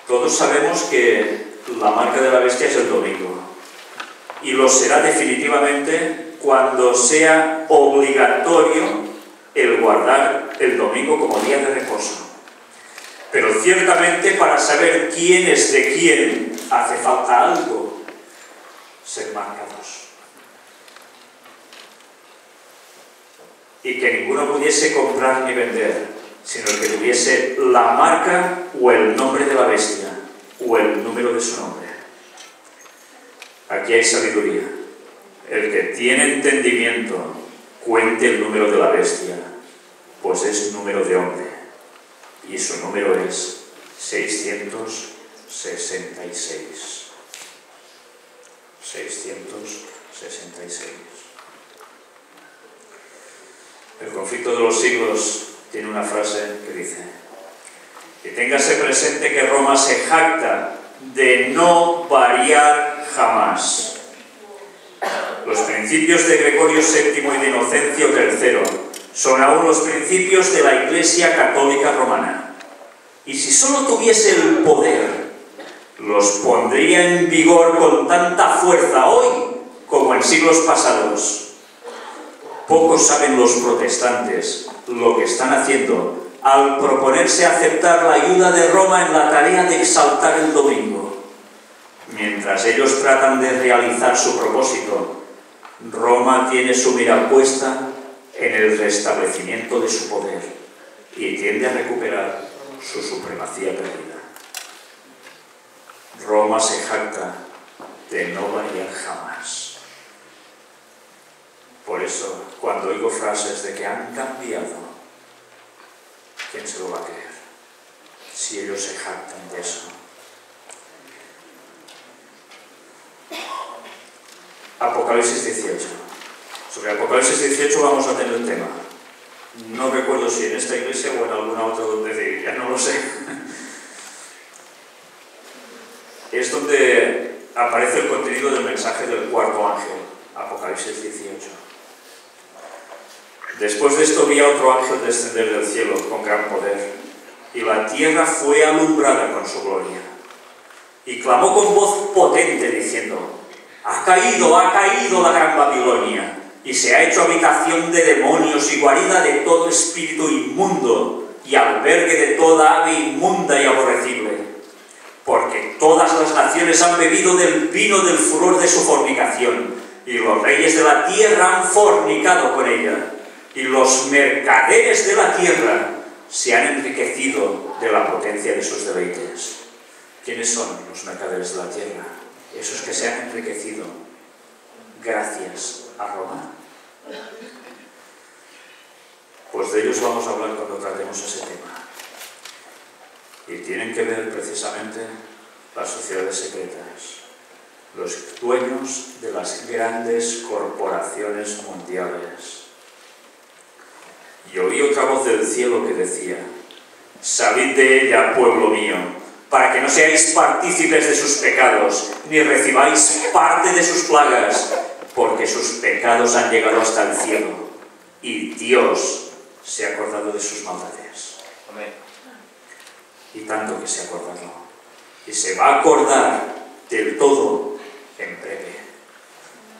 Todos sabemos que la marca de la bestia es el domingo. Y lo será definitivamente cuando sea obligatorio el guardar el domingo como día de reposo. Pero ciertamente para saber quién es de quién hace falta algo: ser marcados. Y que ninguno pudiese comprar ni vender, sino el que tuviese la marca o el nombre de la bestia, o el número de su nombre. Aquí hay sabiduría. El que tiene entendimiento, cuente el número de la bestia, pues es número de hombre, y su número es 666. 666. El conflicto de los siglos tiene una frase que dice: que téngase presente que Roma se jacta de no variar jamás. Los principios de Gregorio VII y de Inocencio III son aún los principios de la Iglesia Católica Romana. Y si solo tuviese el poder, los pondría en vigor con tanta fuerza hoy como en siglos pasados. Pocos saben los protestantes lo que están haciendo al proponerse aceptar la ayuda de Roma en la tarea de exaltar el domingo. Mientras ellos tratan de realizar su propósito, Roma tiene su mira puesta en el restablecimiento de su poder y tiende a recuperar su supremacía perdida. Roma se jacta de no variar jamás. Por eso, cuando oigo frases de que han cambiado, ¿quién se lo va a creer? Si ellos se jactan de eso. Apocalipsis 18. Sobre Apocalipsis 18 vamos a tener el tema. No recuerdo si en esta iglesia o en alguna otra donde ya no lo sé. Es donde aparece el contenido del mensaje del cuarto ángel, Apocalipsis 18. Después de esto vi a otro ángel descender del cielo con gran poder, y la tierra fue alumbrada con su gloria. Y clamó con voz potente diciendo: ha caído la gran Babilonia, y se ha hecho habitación de demonios y guarida de todo espíritu inmundo, y albergue de toda ave inmunda y aborrecible. Porque todas las naciones han bebido del vino del furor de su fornicación, y los reyes de la tierra han fornicado con ella, y los mercaderes de la tierra se han enriquecido de la potencia de sus deleites. ¿Quiénes son los mercaderes de la tierra? Esos que se han enriquecido gracias a Roma. Pues de ellos vamos a hablar cuando tratemos ese tema. Y tienen que ver precisamente las sociedades secretas, los dueños de las grandes corporaciones mundiales. Y oí otra voz del cielo que decía: salid de ella, pueblo mío, para que no seáis partícipes de sus pecados, ni recibáis parte de sus plagas, porque sus pecados han llegado hasta el cielo, y Dios se ha acordado de sus maldades. Amén. Y tanto que se ha acordado, y se va a acordar del todo en breve,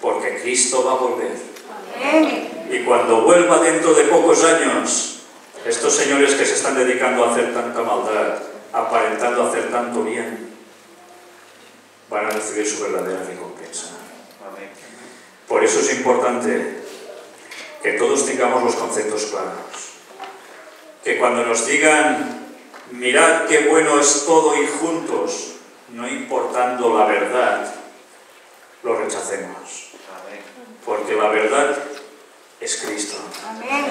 porque Cristo va a volver. Amén. Y cuando vuelva dentro de pocos años, estos señores que se están dedicando a hacer tanta maldad, aparentando hacer tanto bien, van a recibir su verdadera recompensa. Amén. Por eso es importante que todos tengamos los conceptos claros. Que cuando nos digan: mirad qué bueno es todo ir juntos, no importando la verdad, lo rechacemos. Amén. Porque la verdad es Cristo. Amén.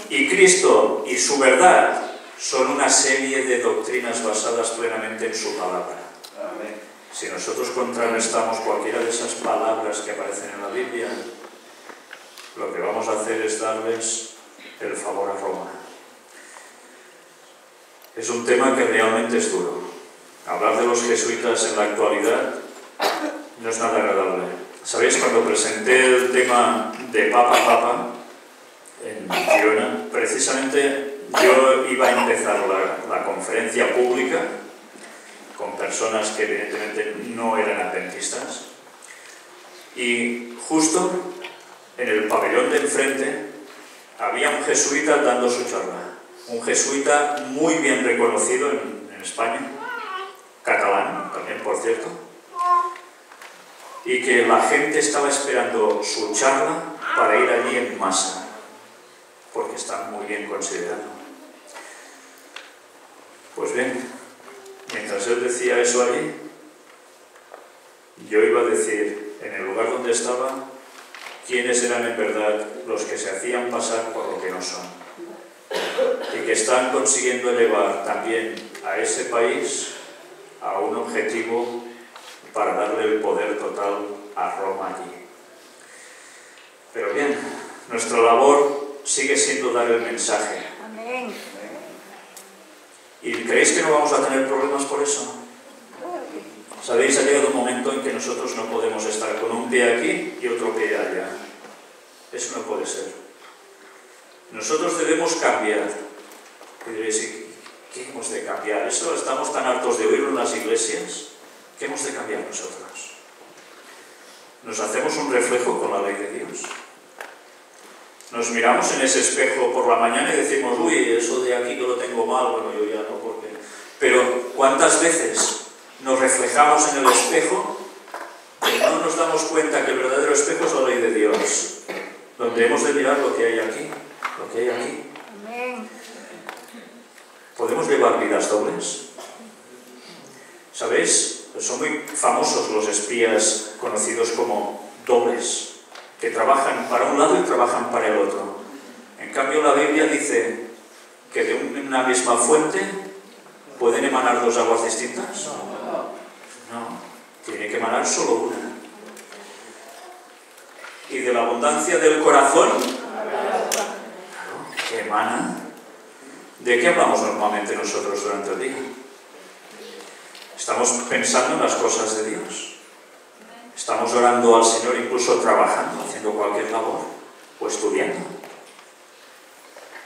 Y Cristo y su verdad son una serie de doctrinas basadas plenamente en su palabra. Amén. Si nosotros contrarrestamos cualquiera de esas palabras que aparecen en la Biblia, lo que vamos a hacer es darles el favor a Roma. Es un tema que realmente es duro. Hablar de los jesuitas en la actualidad no es nada agradable. ¿Sabéis? Cuando presenté el tema de Papa en Girona, precisamente yo iba a empezar la conferencia pública con personas que evidentemente no eran adventistas, y justo en el pabellón de enfrente había un jesuita dando su charla, un jesuita muy bien reconocido en España, catalán también, por cierto, y que la gente estaba esperando su charla para ir allí en masa, porque está muy bien considerado. Pues bien, mientras él decía eso allí, yo iba a decir, en el lugar donde estaba, quiénes eran en verdad los que se hacían pasar por lo que no son y que están consiguiendo elevar también a ese país a un objetivo para darle el poder total a Roma allí. Pero bien, nuestra labor sigue siendo dar el mensaje. Amén. ¿Y creéis que no vamos a tener problemas por eso? ¿Sabéis? Ha llegado un momento en que nosotros no podemos estar con un pie aquí y otro pie allá. Eso no puede ser. Nosotros debemos cambiar. Y diréis, ¿qué hemos de cambiar? Eso estamos tan hartos de oírlo en las iglesias. ¿Qué hemos de cambiar nosotros? ¿Nos hacemos un reflejo con la ley de Dios? Nos miramos en ese espejo por la mañana y decimos, uy, eso de aquí que lo tengo mal, bueno, yo ya no, porque... Pero, ¿cuántas veces nos reflejamos en el espejo y no nos damos cuenta que el verdadero espejo es la ley de Dios? Donde hemos de mirar lo que hay aquí, lo que hay aquí. Amén. ¿Podemos llevar vidas dobles? ¿Sabéis? Son muy famosos los espías conocidos como dobles, que trabajan para un lado y trabajan para el otro. En cambio, la Biblia dice que de una misma fuente pueden emanar dos aguas distintas. No, tiene que emanar solo una. Y de la abundancia del corazón, claro, que emana. ¿De qué hablamos normalmente nosotros durante el día? ¿Estamos pensando en las cosas de Dios? ¿Estamos orando al Señor, incluso trabajando, haciendo cualquier labor? ¿O estudiando?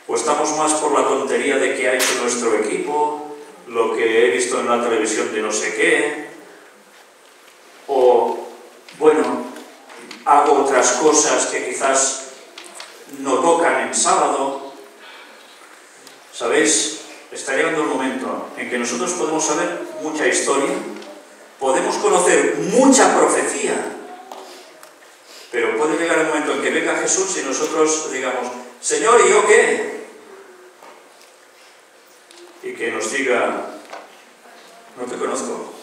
¿O estamos más por la tontería de qué ha hecho nuestro equipo, lo que he visto en la televisión de no sé qué? O, bueno, hago otras cosas que quizás no tocan en sábado. ¿Sabéis? Está llegando el momento en que nosotros podemos saber mucha historia, podemos conocer mucha profecía, pero puede llegar el momento en que venga Jesús y nosotros digamos, Señor, ¿y yo qué? Y que nos diga, no te conozco.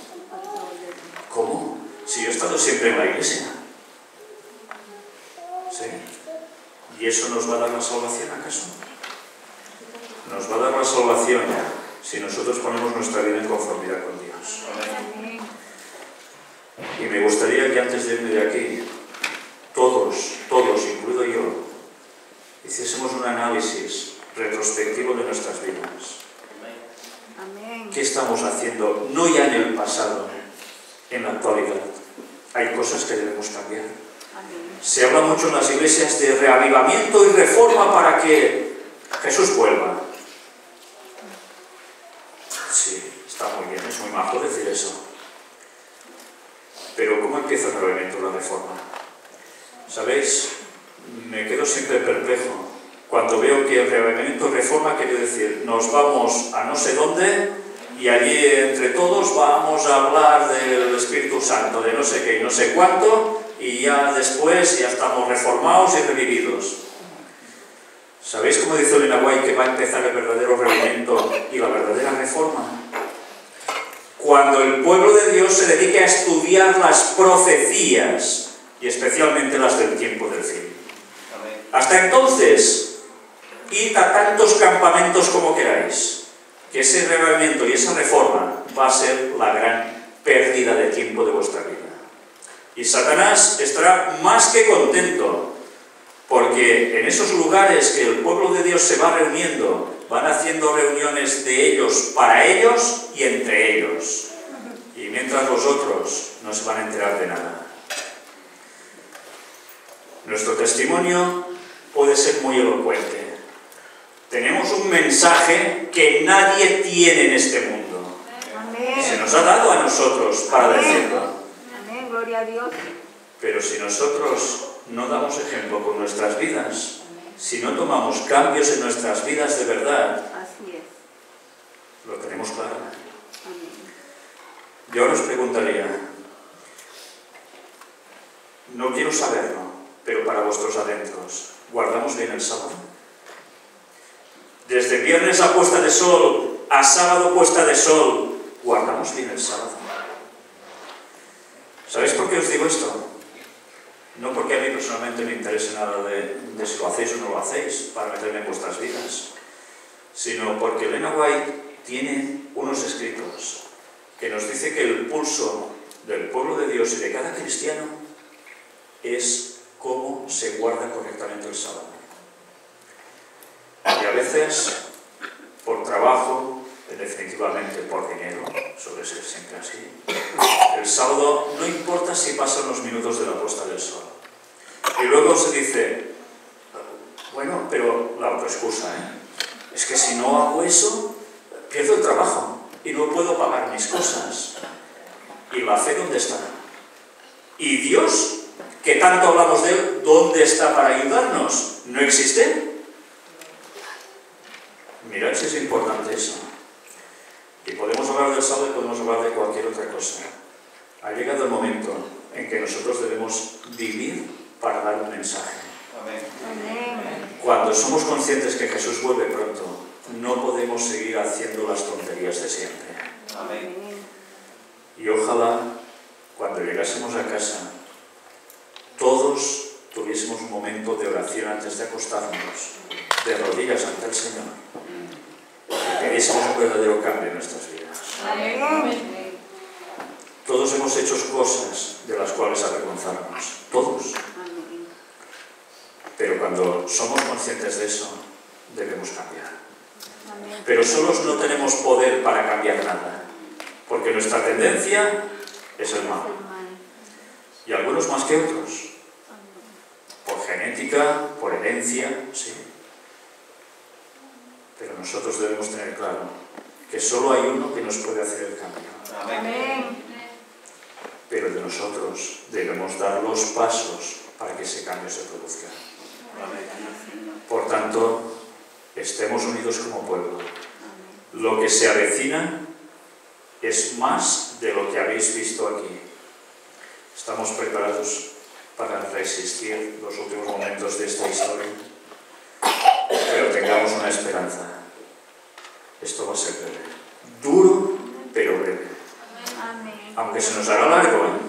¿Cómo? Si yo he estado siempre en la iglesia. ¿Sí? ¿Y eso nos va a dar la salvación acaso? Nos va a dar la salvación si nosotros ponemos nuestra vida en conformidad con Dios. Y me gustaría que antes de irme de aquí, todos, incluido yo, hiciésemos un análisis retrospectivo de nuestras vidas. ¿Qué estamos haciendo? No ya en el pasado, en la actualidad. Hay cosas que debemos cambiar. Se habla mucho en las iglesias de reavivamiento y reforma para que Jesús vuelva. Sí, está muy bien, es muy majo decir eso. Pero ¿cómo empieza el reavivamiento y la reforma? ¿Sabéis? Me quedo siempre perplejo cuando veo que el reavivamiento y reforma quiere decir, nos vamos a no sé dónde y allí entre todos vamos a hablar del Espíritu Santo, de no sé qué y no sé cuánto, y ya después ya estamos reformados y revividos. ¿Sabéis cómo dice Elena White que va a empezar el verdadero reavivamiento y la verdadera reforma? Cuando el pueblo de Dios se dedique a estudiar las profecías, y especialmente las del tiempo del fin. Hasta entonces, id a tantos campamentos como queráis, que ese reavivamiento y esa reforma va a ser la gran pérdida de tiempo de vuestra vida. Y Satanás estará más que contento, porque en esos lugares que el pueblo de Dios se va reuniendo, van haciendo reuniones de ellos para ellos y entre ellos. Y mientras los otros no se van a enterar de nada. Nuestro testimonio puede ser muy elocuente. Tenemos un mensaje que nadie tiene en este mundo. Amén. Se nos ha dado a nosotros para Amén. decirlo. Amén, gloria a Dios. Pero si nosotros no damos ejemplo con nuestras vidas, si no tomamos cambios en nuestras vidas de verdad, Así es. lo tenemos claro. Amén. Yo ahora os preguntaría, no quiero saberlo, pero para vuestros adentros, ¿guardamos bien el sábado? Desde viernes a puesta de sol a sábado puesta de sol, ¿guardamos bien el sábado? ¿Sabéis por qué os digo esto? No porque a mí personalmente me interese nada de si lo hacéis o no lo hacéis, para meterme en vuestras vidas, sino porque Elena White tiene unos escritos que nos dice que el pulso del pueblo de Dios y de cada cristiano es cómo se guarda correctamente el sábado. Y a veces, por trabajo, definitivamente por dinero, suele ser siempre así, el sábado no importa si pasan los minutos de la puesta del sol. Y luego se dice, bueno, pero la otra excusa, es que si no hago eso, pierdo el trabajo y no puedo pagar mis cosas. ¿Y la fe dónde está? ¿Y Dios, que tanto hablamos de Él, dónde está para ayudarnos? ¿No existe? Mirad si es importante eso. Y podemos hablar del sábado y podemos hablar de cualquier otra cosa. Ha llegado el momento en que nosotros debemos vivir para dar un mensaje. Amén. Cuando somos conscientes que Jesús vuelve pronto, no podemos seguir haciendo las tonterías de siempre. Amén. Y ojalá, cuando llegásemos a casa, todos tuviésemos un momento de oración antes de acostarnos, de rodillas ante el Señor, y pidiésemos un verdadero cambio en nuestras vidas. Amén. Todos hemos hecho cosas de las cuales avergonzarnos, todos. Amén. Pero cuando somos conscientes de eso, debemos cambiar. Amén. Pero solos no tenemos poder para cambiar nada, porque nuestra tendencia es el mal. Y algunos más que otros. Por genética, por herencia, sí. Pero nosotros debemos tener claro que solo hay uno que nos puede hacer el cambio. Amén. Pero de nosotros debemos dar los pasos para que ese cambio se produzca. Por tanto, estemos unidos como pueblo. Lo que se avecina es más de lo que habéis visto aquí. ¿Estamos preparados para resistir los últimos momentos de esta historia? Pero tengamos una esperanza. Esto va a ser breve. Duro, pero breve. Amén. Aunque se nos hará largo,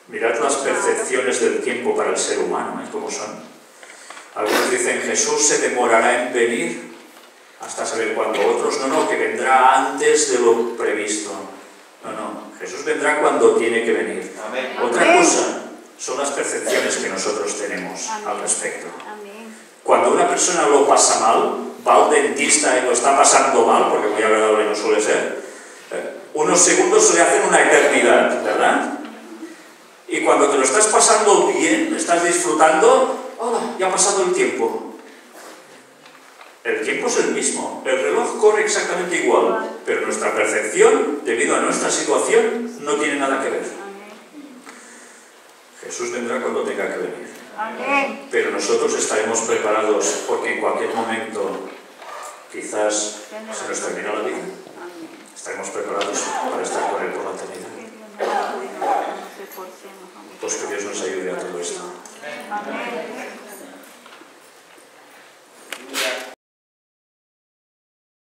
Mirad las percepciones del tiempo para el ser humano, cómo son. Algunos dicen, Jesús se demorará en venir hasta saber cuándo. Otros, no, que vendrá antes de lo previsto. No, Jesús vendrá cuando tiene que venir. Amén. Otra cosa son las percepciones que nosotros tenemos al respecto. Cuando una persona lo pasa mal, va al dentista y lo está pasando mal, porque muy agradable no suele ser, unos segundos se le hacen una eternidad, ¿verdad? Y cuando te lo estás pasando bien, estás disfrutando, ¡hola! Ya ha pasado el tiempo. El tiempo es el mismo, el reloj corre exactamente igual, pero nuestra percepción, debido a nuestra situación, no tiene nada que ver. Jesús vendrá cuando tenga que venir. Amén. Pero nosotros estaremos preparados porque en cualquier momento quizás se nos termina la vida.